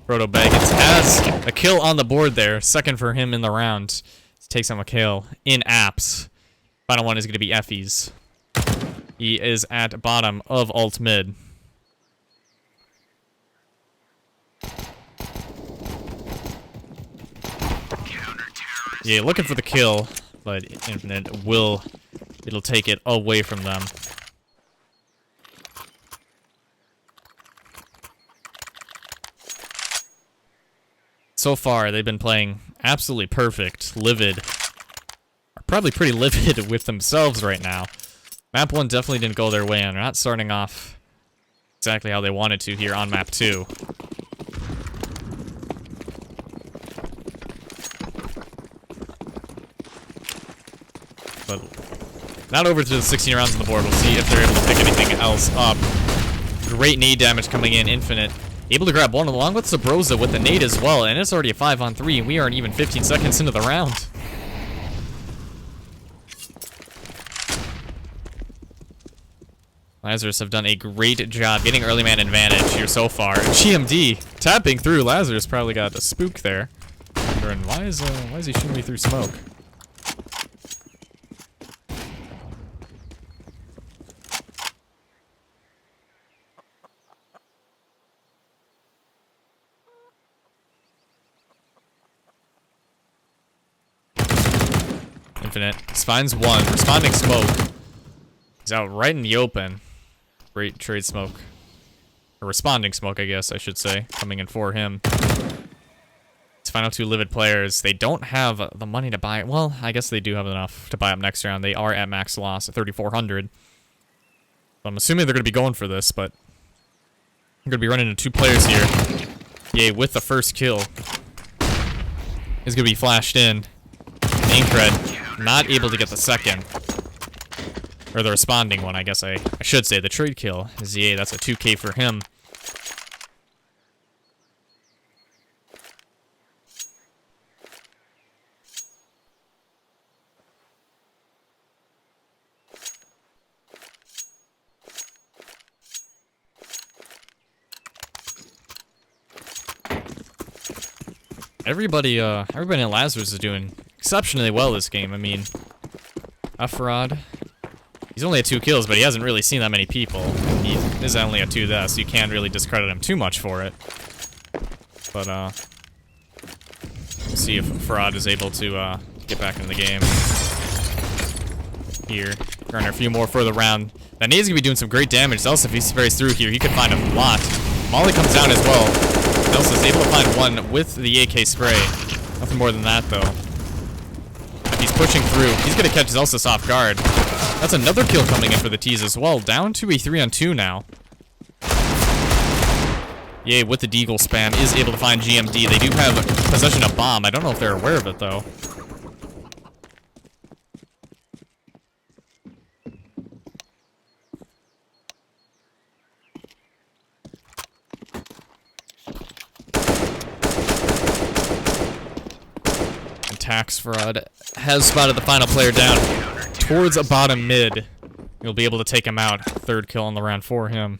Proto Baggins has a kill on the board there. Second for him in the round. Takes out Mikhail in apps. Final one is going to be Effie's. He is at bottom of alt mid. Yeah, looking for the kill, but Infinite it'll take it away from them. So far, they've been playing absolutely perfect. LiviD are probably pretty livid with themselves right now. Map 1 definitely didn't go their way, and they're not starting off exactly how they wanted to here on map 2. But not over to the 16 rounds on the board. We'll see if they're able to pick anything else up. Great nade damage coming in, Infinite. Able to grab one along with Sabrosa with the nade as well, and it's already a 5-on-3, and we aren't even 15 seconds into the round. Lazarus have done a great job getting early man advantage here so far. GMD tapping through. Lazarus probably got a spook there. Wondering why is he shooting me through smoke? Infinite finds one. Responding smoke. He's out right in the open. Great trade smoke. Or responding smoke, I guess I should say. Coming in for him. It's final two LiviD players. They don't have the money to buy. Well, I guess they do have enough to buy up next round. They are at max loss at 3,400. So I'm assuming they're going to be going for this, but I'm going to be running into two players here. Yay, with the first kill. Is going to be flashed in. Incred, not able to get the second. Or the responding one, I guess I should say. The trade kill is yay, that's a 2K for him. Everybody in Lazarus is doing exceptionally well this game. I mean, Efrod, he's only at 2 kills, but he hasn't really seen that many people. He is only at 2 deaths, so you can't really discredit him too much for it. But, we'll see if Efrod is able to, get back into the game. Here, garner a few more for the round. That nade's gonna be doing some great damage. Zelsa, if he sprays through here, he could find a lot. Molly comes down as well. Zelsa's able to find one with the AK spray. Nothing more than that, though. He's pushing through. He's gonna catch Zelsis off guard. That's another kill coming in for the T's as well. Down to a 3-on-2 now. Yay, with the Deagle spam, is able to find GMD. They do have possession of bomb. I don't know if they're aware of it, though. Tax Fraud has spotted the final player down towards a bottom mid. You'll be able to take him out. Third kill on the round for him.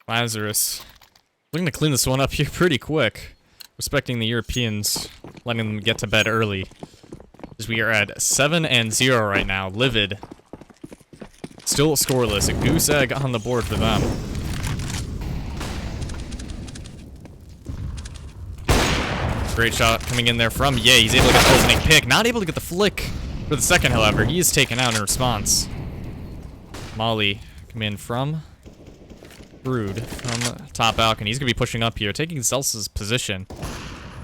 Lazarus looking to clean this one up here pretty quick. Respecting the Europeans, letting them get to bed early. As we are at 7-0 right now. LiviD still scoreless. A goose egg on the board for them. Great shot coming in there from Ye. He's able to get the opening pick. Not able to get the flick for the second, however. He is taken out in response. Molly come in from Brood from top balcony. He's going to be pushing up here, taking Zelsa's position.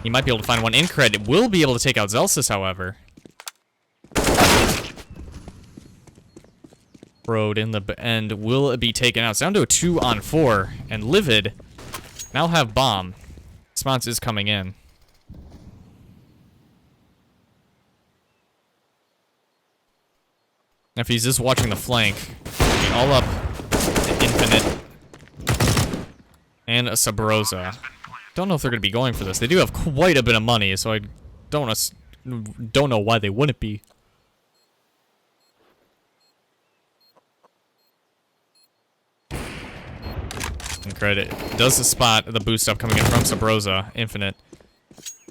He might be able to find one. Incred will be able to take out Zelsis, however. Road in the end will be taken out. It's down to a 2-on-4, and LiviD now have bomb. Response is coming in. If he's just watching the flank, all up to Infinite and a Sabrosa. Don't know if they're going to be going for this. They do have quite a bit of money, so I don't know why they wouldn't be. And credit does spot the boost up coming in from Sabrosa. Infinite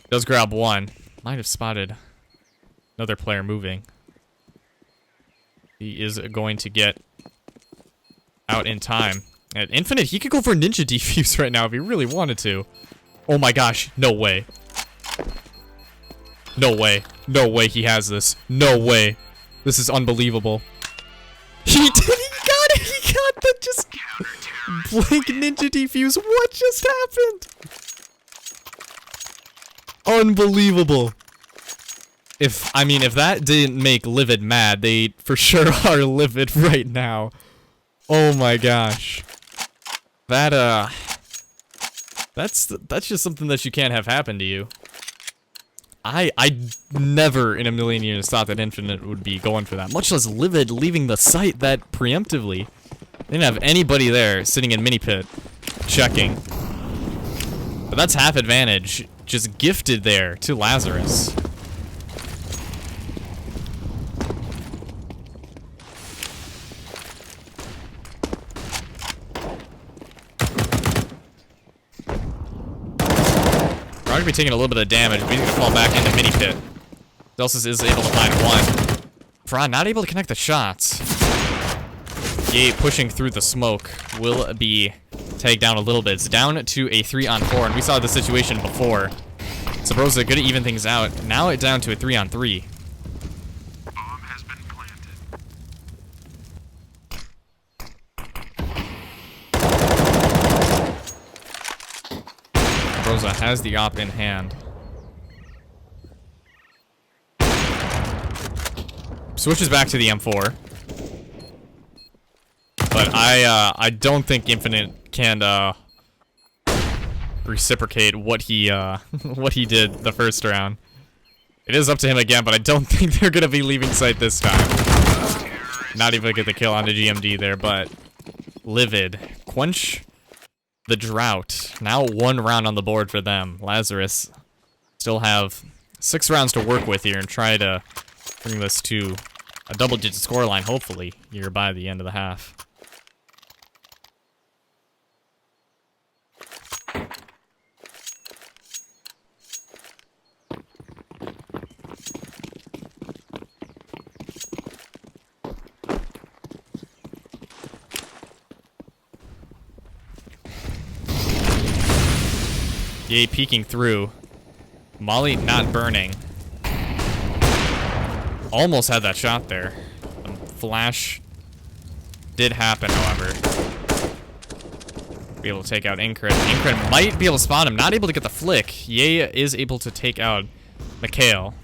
does grab one. Might have spotted another player moving. He is going to get out in time. At Infinite, he could go for Ninja Defuse right now if he really wanted to. Oh my gosh, no way. No way. No way he has this. No way. This is unbelievable. He did. He got it. He got the just blank ninja defuse. What just happened? Unbelievable. If that didn't make LiviD mad, they for sure are LiviD right now. Oh my gosh. That's just something that you can't have happen to you. I never in a million years thought that Infinite would be going for that, much less LiviD leaving the site that preemptively. They didn't have anybody there sitting in mini pit checking. But that's half advantage just gifted there to Lazarus. We're going to be taking a little bit of damage, but he's going to fall back into mini pit. Zelsis is able to find one. Fra not able to connect the shots. Ye pushing through the smoke will be tagged down a little bit. It's down to a 3-on-4, and we saw the situation before. Sabrosa good to even things out. Now it's down to a 3-on-3. Bomb has been planted. Sabrosa has the op in hand. Switches back to the M4. But I don't think Infinite can reciprocate what he did the first round. It is up to him again, but I don't think they're gonna be leaving site this time. Not even get the kill on the GMD there, but LiviD quench the drought. Now 1 round on the board for them. Lazarus still have 6 rounds to work with here and try to bring this to a double-digit scoreline, hopefully, here by the end of the half. Yay, peeking through. Molly not burning. Almost had that shot there. Flash did happen, however. Be able to take out Incred. Incred might be able to spot him. Not able to get the flick. Ye is able to take out Mikhail.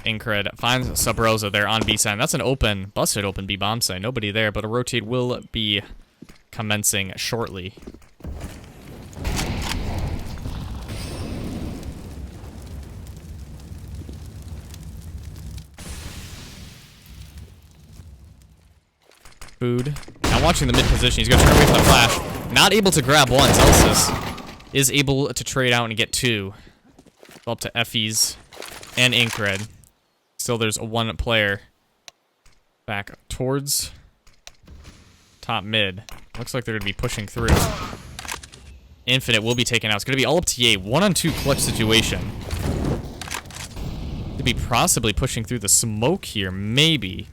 Incred finds Sabrosa there on B side. That's an open, busted open B bomb site. Nobody there, but a rotate will be commencing shortly. Food. Now watching the mid position, he's gonna try to wait for the flash. Not able to grab one. Zelsis is able to trade out and get 2. Up to Effie's and Incred. Still there's a 1 player back towards top mid. Looks like they're gonna be pushing through. Infinite will be taken out. It's gonna be all up to Ye. 1-on-2 clutch situation. Could be possibly pushing through the smoke here, maybe.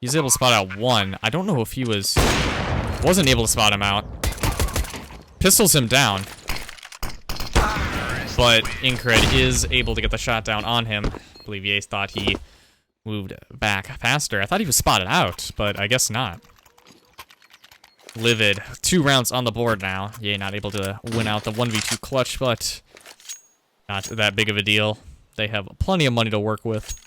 He's able to spot out 1. I don't know if he wasn't able to spot him out. Pistols him down. But Incred is able to get the shot down on him. I believe Ye thought he moved back faster. I thought he was spotted out, but I guess not. LiviD, 2 rounds on the board now. Ye not able to win out the 1v2 clutch, but not that big of a deal. They have plenty of money to work with.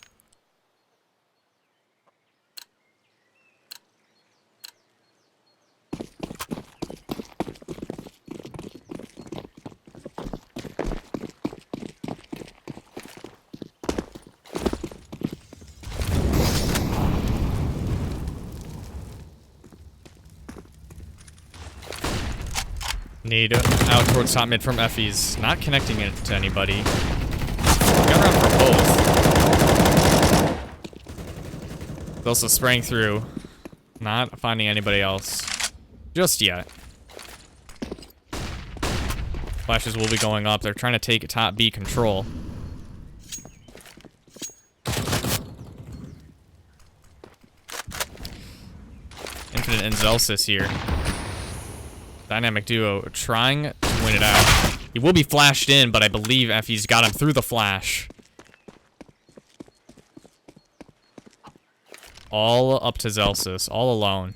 Need out towards top mid from Effie's. Not connecting it to anybody. Got around for both. Also spraying through. Not finding anybody else. Just yet. Flashes will be going up. They're trying to take top B control. Infinite and Zelsis here. Dynamic duo trying to win it out. He will be flashed in, but I believe Effie's got him through the flash. All up to Zelsis, all alone.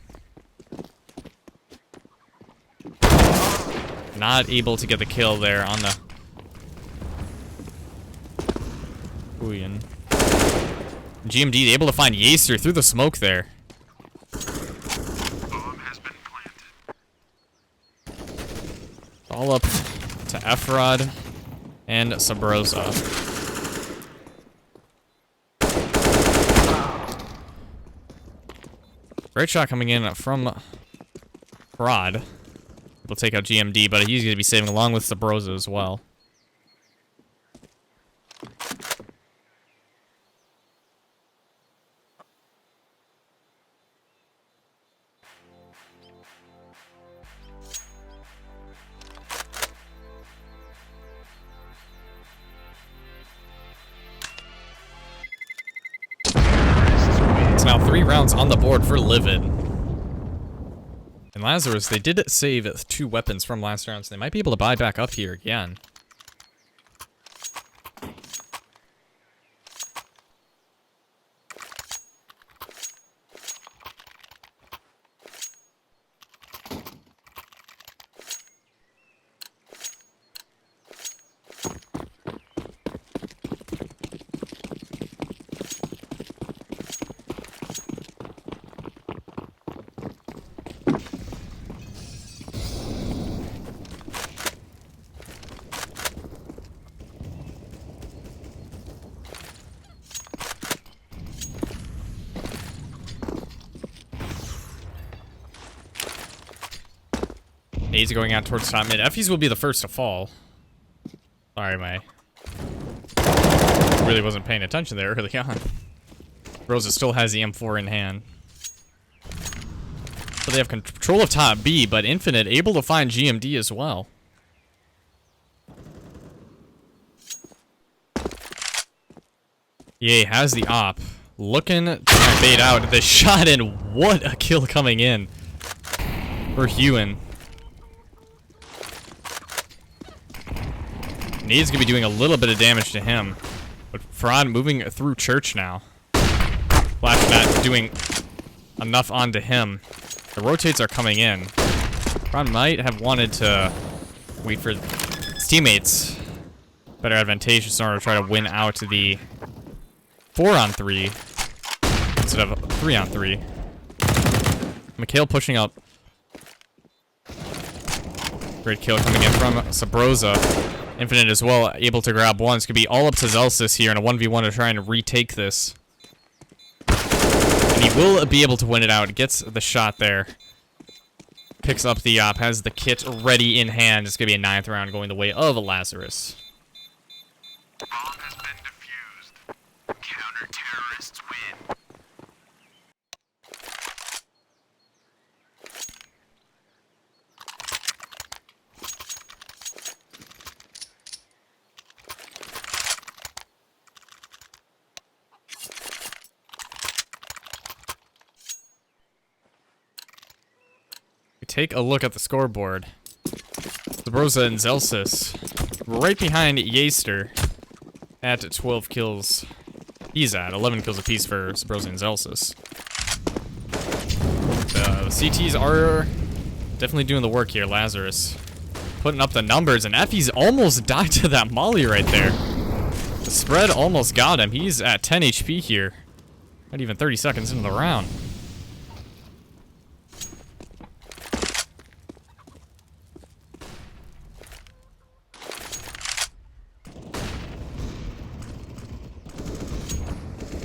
Not able to get the kill there on the Huyen. GMD able to find Yacer through the smoke there. Bomb has been planted. All up to Efrod and Sabrosa. Great shot coming in from Rod. We'll take out GMD, but he's going to be saving along with Sabrosa as well. It's now 3 rounds on the board for LiviD. And Lazarus, they did save 2 weapons from last round, so they might be able to buy back up here again. Nades going out towards top mid. Effies will be the first to fall. Sorry, May. Really wasn't paying attention there early on. Rosa still has the M4 in hand. So they have control of top B, but Infinite able to find GMD as well. Yay, has the op. Looking to try and bait out the shot, and what a kill coming in for Huyen. Nade's gonna be doing a little bit of damage to him. But Fraud moving through church now. Flash not doing enough onto him. The rotates are coming in. Fraud might have wanted to wait for his teammates. Better advantageous in order to try to win out to the 4-on-3 instead of 3-on-3. Mikhail pushing up. Great kill coming in from Sabrosa. Infinite as well, able to grab one. It's going to be all up to Zelsis here in a 1v1 to try and retake this. And he will be able to win it out. Gets the shot there. Picks up the op, has the kit ready in hand. It's going to be a 9th round going the way of Lazarus. Bomb has been defused. Counter-terrorists win. Take a look at the scoreboard. Sabrosa and Zelsis right behind Yaster at 12 kills. He's at 11 kills apiece for Sabrosa and Zelsis. The CTs are definitely doing the work here. Lazarus putting up the numbers, and Effie's almost died to that molly right there. The spread almost got him. He's at 10 HP here. Not even 30 seconds into the round.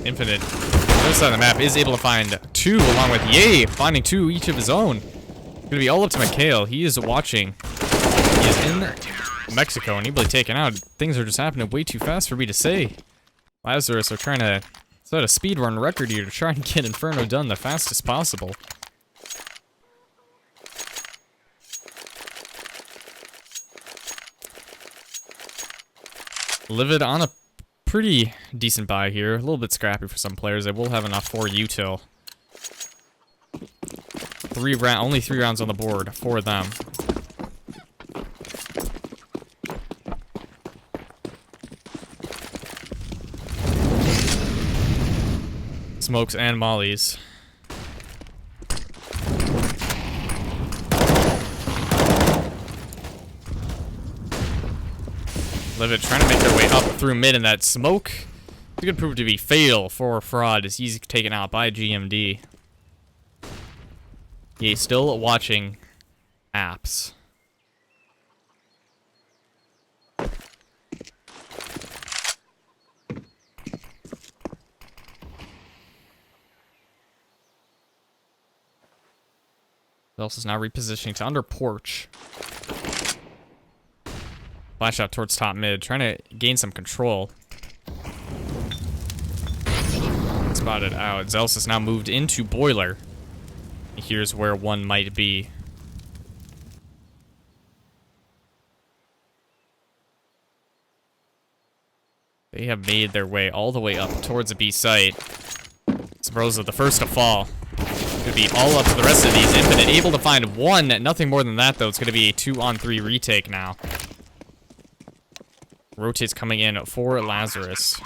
Infinite, this side of the map, is able to find 2 along with Ye, finding 2 each of his own. Gonna be all up to Mikhail. He is watching. He is in Mexico and easily taken out. Things are just happening way too fast for me to say. Lazarus are trying to set a speedrun record here to try and get Inferno done the fastest possible. LiviD on a pretty decent buy here. A little bit scrappy for some players. They will have enough for util. Only 3 rounds on the board for them. Smokes and mollies. LiviD trying to make their way up through mid, and that smoke is going to prove to be fatal for Fraud as he's taken out by GMD. He's still watching apps. Lazarus is now repositioning to under porch. Flash out towards top mid, trying to gain some control. Spotted out. Lazarus is now moved into boiler. Here's where one might be. They have made their way all the way up towards the B site. Sabrosa, the first to fall. Could be all up to the rest of these. Infinite able to find one. Nothing more than that, though. It's going to be a 2-on-3 retake now. Rotates coming in for Lazarus.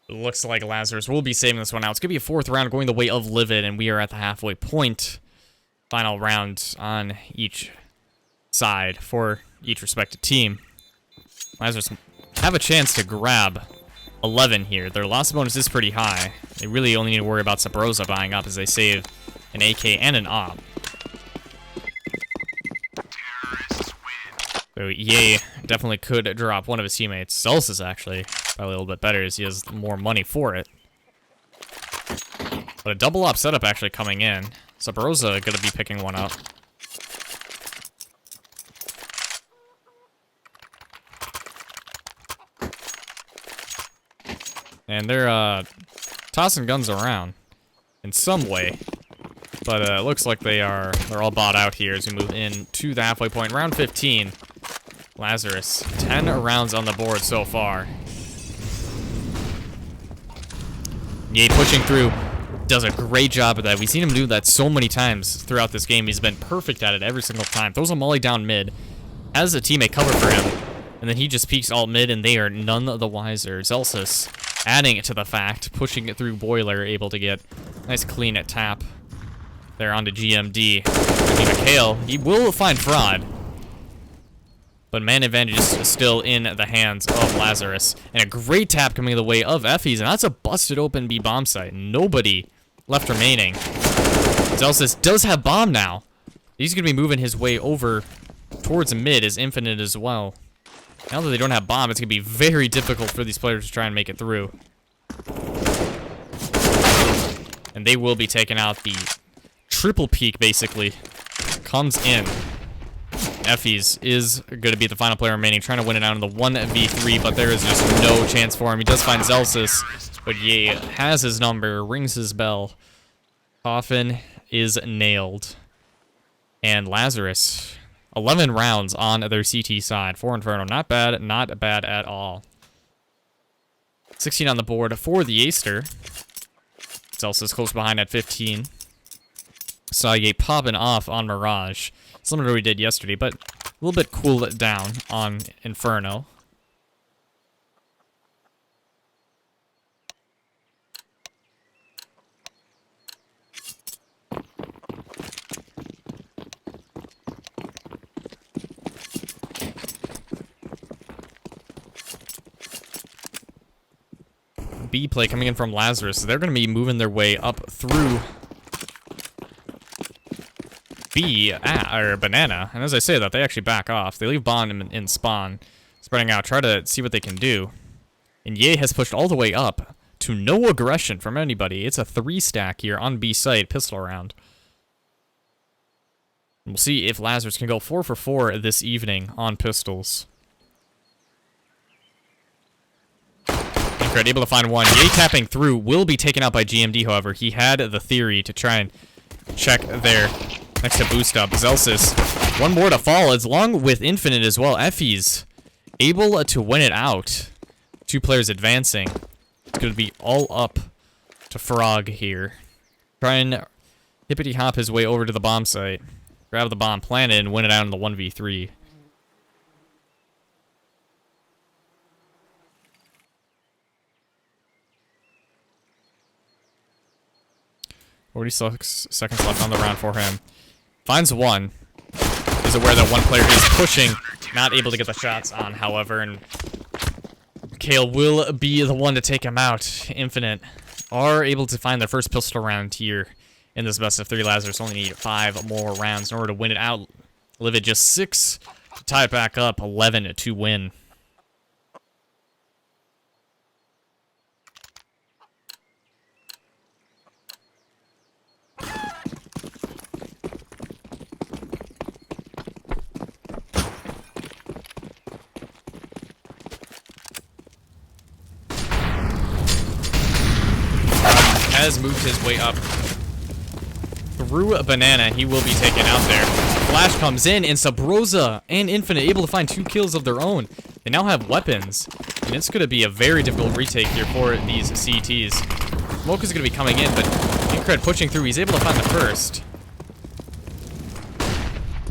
It looks like Lazarus will be saving this one out. It's going to be a fourth round going the way of LiviD, and we are at the halfway point. Final round on each side for each respective team. Lazarus have a chance to grab 11 here. Their loss bonus is pretty high. They really only need to worry about Sabrosa buying up as they save an AK and an op. So Ye definitely could drop one of his teammates. Celsius actually probably a little bit better as he has more money for it. But a double op setup actually coming in. Sabrosa gonna be picking one up. And they're tossing guns around in some way. But it looks like they're all bought out here as we move in to the halfway point. Round 15. Lazarus, 10 rounds on the board so far. Ye pushing through, does a great job of that. We've seen him do that so many times throughout this game. He's been perfect at it every single time. Throws a molly down mid, has a teammate cover for him, and then he just peeks alt mid, and they are none the wiser. Celsius adding to the fact, pushing it through boiler, able to get nice clean at tap. There onto GMD. McHale, he will find Fraud. But man advantage is still in the hands of Lazarus. And a great tap coming the way of Effie's, and that's a busted open B bomb site. Nobody left remaining. Celsius does have bomb now. He's going to be moving his way over towards mid as Infinite as well. Now that they don't have bomb, it's going to be very difficult for these players to try and make it through. And they will be taking out the triple peak, basically. Comes in. Effie's is going to be the final player remaining, trying to win it out in the 1v3, but there is just no chance for him. He does find Celsius, but Ye has his number, rings his bell. Coffin is nailed. And Lazarus, 11 rounds on their CT side for Inferno. Not bad, not bad at all. 16 on the board for the Aster. Celsius close behind at 15. Saw Ye popping off on Mirage. Similar to what we did yesterday, but a little bit cooled down on Inferno. B play coming in from Lazarus. So they're going to be moving their way up through B, or Banana, and as I say that, they actually back off. They leave Bond in spawn, spreading out, try to see what they can do. And Ye has pushed all the way up to no aggression from anybody. It's a 3-stack here on B site, pistol round. We'll see if Lazarus can go 4 for 4 this evening on pistols. Incred able to find one. Ye tapping through, will be taken out by GMD, however. He had the theory to try and check there. Next to boost up, Celsius. One more to fall, as long with Infinite as well. Effie's able to win it out. 2 players advancing. It's going to be all up to Frog here. Try and hippity hop his way over to the bomb site. Grab the bomb, plant it, and win it out in the 1v3. Seconds left on the round for him. Finds one. Is aware that one player is pushing. Not able to get the shots on, however, and Kale will be the one to take him out. Infinite are able to find their first pistol round here in this best of 3. Lazarus only need 5 more rounds in order to win it out. LiviD just 6 to tie it back up. 11 to win. Has moved his way up through a banana. He will be taken out there. Flash comes in, and Sabrosa and Infinite able to find 2 kills of their own. They now have weapons, and it's going to be a very difficult retake here for these CTs. Smoke is going to be coming in, but Incred pushing through. He's able to find the first.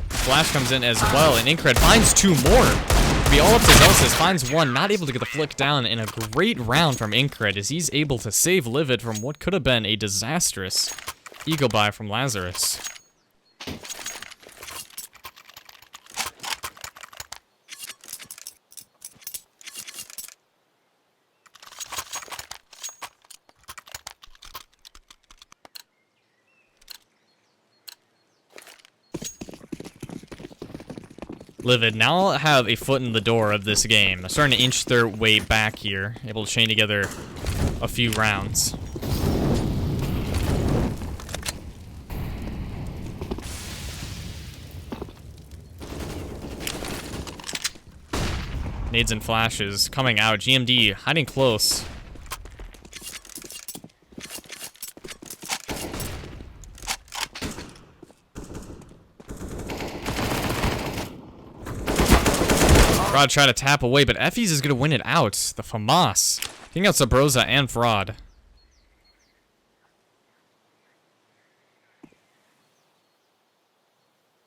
Flash comes in as well, and Incred finds 2 more. Be all up to Zelsis, finds 1, not able to get the flick down, and a great round from Incred as he's able to save LiviD from what could have been a disastrous ego buy from Lazarus. LiviD now have a foot in the door of this game. They're starting to inch their way back here, able to chain together a few rounds. Nades and flashes coming out. GMD hiding close. Fraud try to tap away, but Effie's is going to win it out. The FAMAS taking out Sabrosa and Fraud.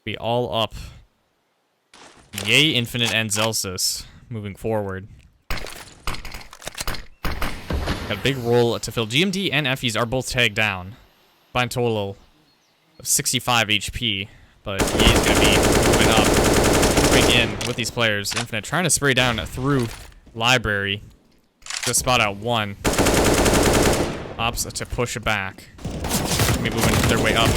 Be all up. Yay, Infinite and Zelsis moving forward. Got a big role to fill. GMD and Effie's are both tagged down by a total of 65 HP, but Ye's going to be moving up. In with these players. Infinite trying to spray down through library. Just spot out 1. Ops to push back. Maybe moving their way up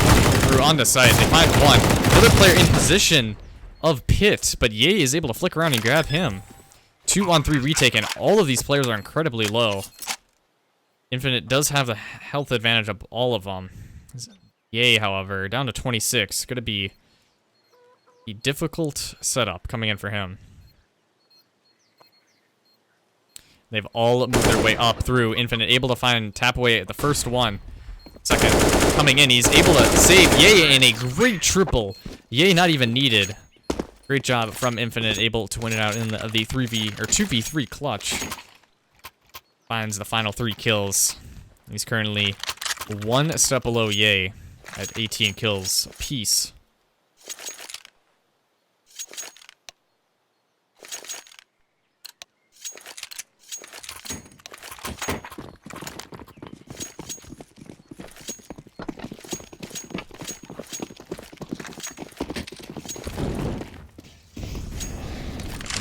through onto site. They find 1. Another player in position of pit, but Ye is able to flick around and grab him. 2-on-3 retake, and all of these players are incredibly low. Infinite does have the health advantage of all of them. Ye, however, down to 26. Gonna be a difficult setup coming in for him. They've all moved their way up through. Infinite able to find tap away at the first one. Second coming in, he's able to save Ye in a great triple. Ye not even needed. Great job from Infinite, able to win it out in the 3v or 2v3 clutch. Finds the final 3 kills. He's currently 1 step below Ye at 18 kills apiece.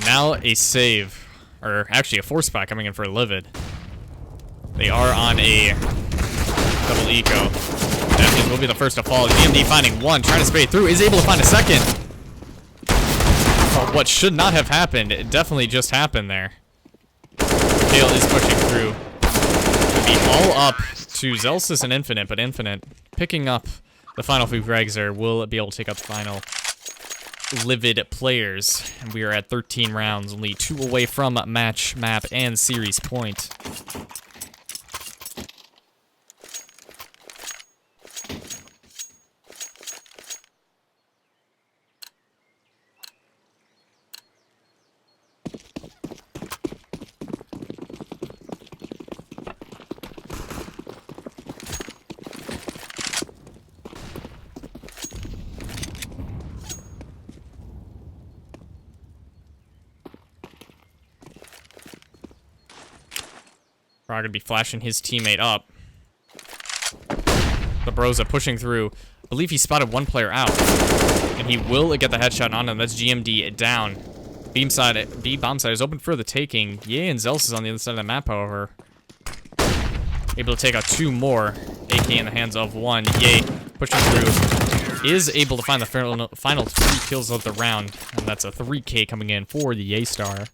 Now a save, or actually a force spot coming in for LiviD. They are on a double eco. That will be the first to fall. GMD finding 1, trying to spray through, is able to find a second. Oh, what should not have happened, it definitely just happened there. Kale is pushing through. It'll be all up to Zelsis and Infinite, but Infinite picking up the final few frags there will be able to take up the final LiviD players, and we are at 13 rounds, only 2 away from match, map, and series point. Frog gonna be flashing his teammate up. The Broza pushing through. I believe he spotted one player out. And he will get the headshot on him. That's GMD down. B bomb side is open for the taking. Ye and Zels is on the other side of the map, however. Able to take out 2 more. AK in the hands of 1. Ye pushing through. Is able to find the final 3 kills of the round. And that's a 3K coming in for the Ye star.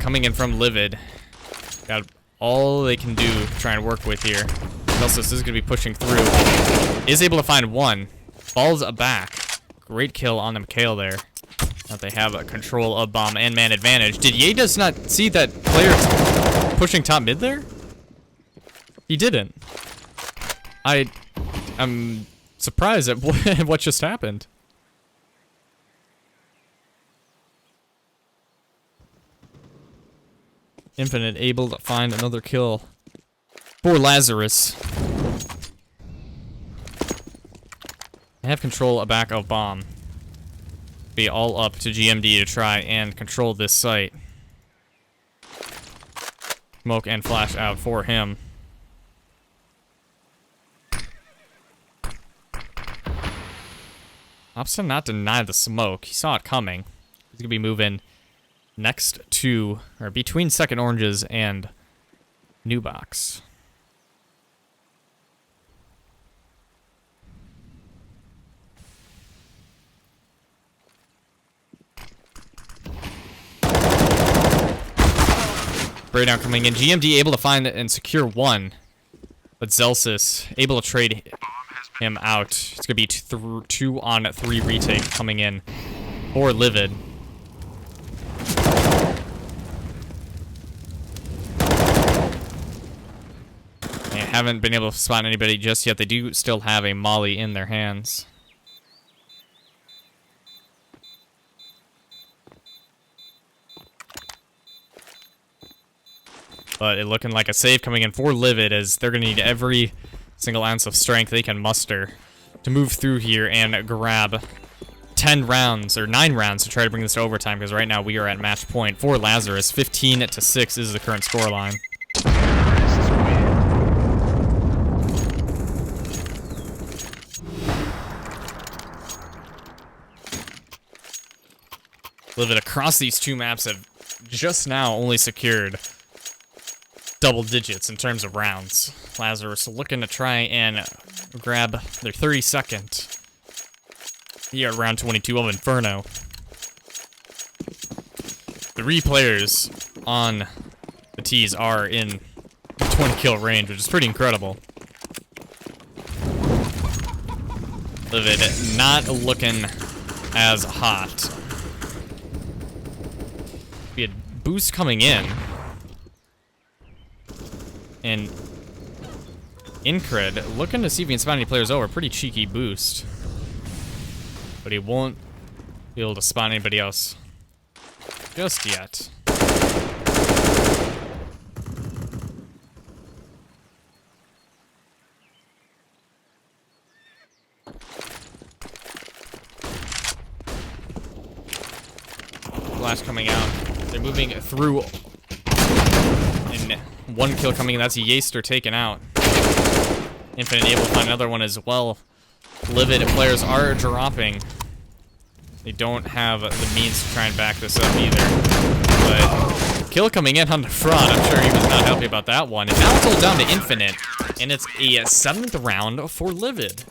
Coming in from LiviD. Got all they can do to try and work with here. Lazarus is going to be pushing through. Is able to find 1. Falls back. Great kill on the McHale there. Now they have a control of bomb and man advantage. Did Ye does not see that player pushing top mid there? He didn't. I'm surprised at what just happened. Infinite able to find another kill for Lazarus. They have control back of bomb. Be all up to GMD to try and control this site. Smoke and flash out for him. Opps not deny the smoke. He saw it coming. He's gonna be moving next to, or between second oranges and new box. Breakdown coming in. GMD able to find and secure 1, but Zelsis able to trade him out. It's gonna be 2 on 3 retake coming in for LiviD. They haven't been able to spot anybody just yet. They do still have a molly in their hands. But it looking like a save coming in for LiviD, as they're going to need every single ounce of strength they can muster to move through here and grab 10 rounds, or 9 rounds, to try to bring this to overtime, because right now we are at match point for Lazarus. 15-6 is the current scoreline. LiviD across these 2 maps have just now only secured double digits in terms of rounds. Lazarus looking to try and grab their 32nd here at round 22 of Inferno. 3 players on the tees are in 20 kill range, which is pretty incredible. LiviD not looking as hot. We had boost coming in. And Incred looking to see if he can spot any players over. Pretty cheeky boost. But he won't be able to spot anybody else just yet. Flash coming out. They're moving through. And 1 kill coming in. That's a Yaster taken out. Infinite able to find another one as well. LiviD players are dropping. They don't have the means to try and back this up either. But kill coming in on the front. I'm sure he was not happy about that one. And now it's all down to Infinite. And it's a 7th round for LiviD.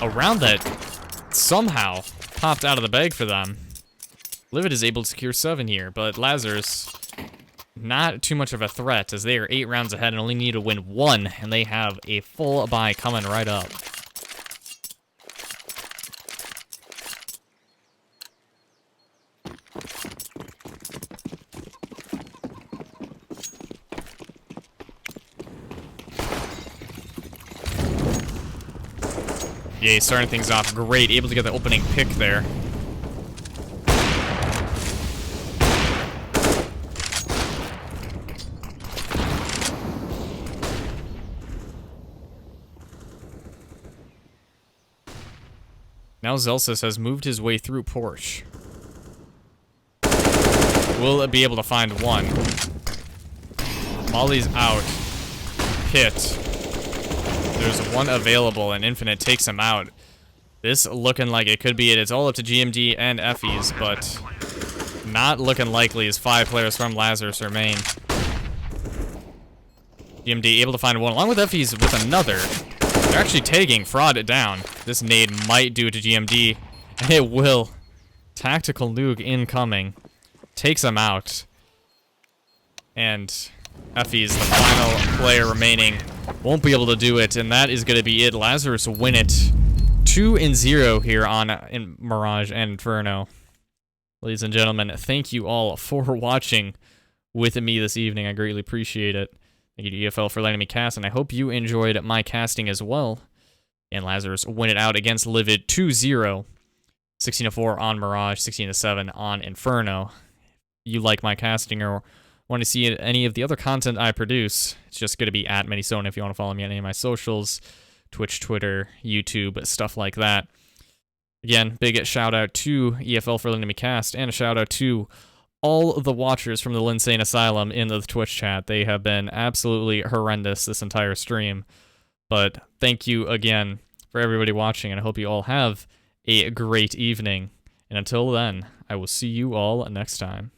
A round that somehow popped out of the bag for them. LiviD is able to secure 7 here, but Lazarus, not too much of a threat, as they are 8 rounds ahead and only need to win 1, and they have a full buy coming right up. GA starting things off great, able to get the opening pick there. Now Zelsis has moved his way through Porsche. Will be able to find one. Molly's out. Pit. There's one available, and Infinite takes him out. This looking like it could be it. It's all up to GMD and Effie's, but not looking likely as 5 players from Lazarus remain. GMD able to find one, along with Effie's with another. They're actually tagging Fraud down. This nade might do it to GMD, and it will. Tactical nuke incoming. Takes him out. And Effie's the final player remaining. Won't be able to do it, and that is going to be it. Lazarus win it 2-0 here on in Mirage and Inferno. Ladies and gentlemen, thank you all for watching with me this evening. I greatly appreciate it. Thank you to EFL for letting me cast, and I hope you enjoyed my casting as well. And Lazarus win it out against LiviD 2-0. 16-4 on Mirage, 16-7 on Inferno. If you like my casting or want to see any of the other content I produce, it's just going to be at Minnesota if you want to follow me on any of my socials, Twitch, Twitter, YouTube, stuff like that. Again, big shout out to EFL for letting me cast, and a shout out to all of the watchers from the Linsane Asylum in the Twitch chat. They have been absolutely horrendous this entire stream. But thank you again for everybody watching, and I hope you all have a great evening. And until then, I will see you all next time.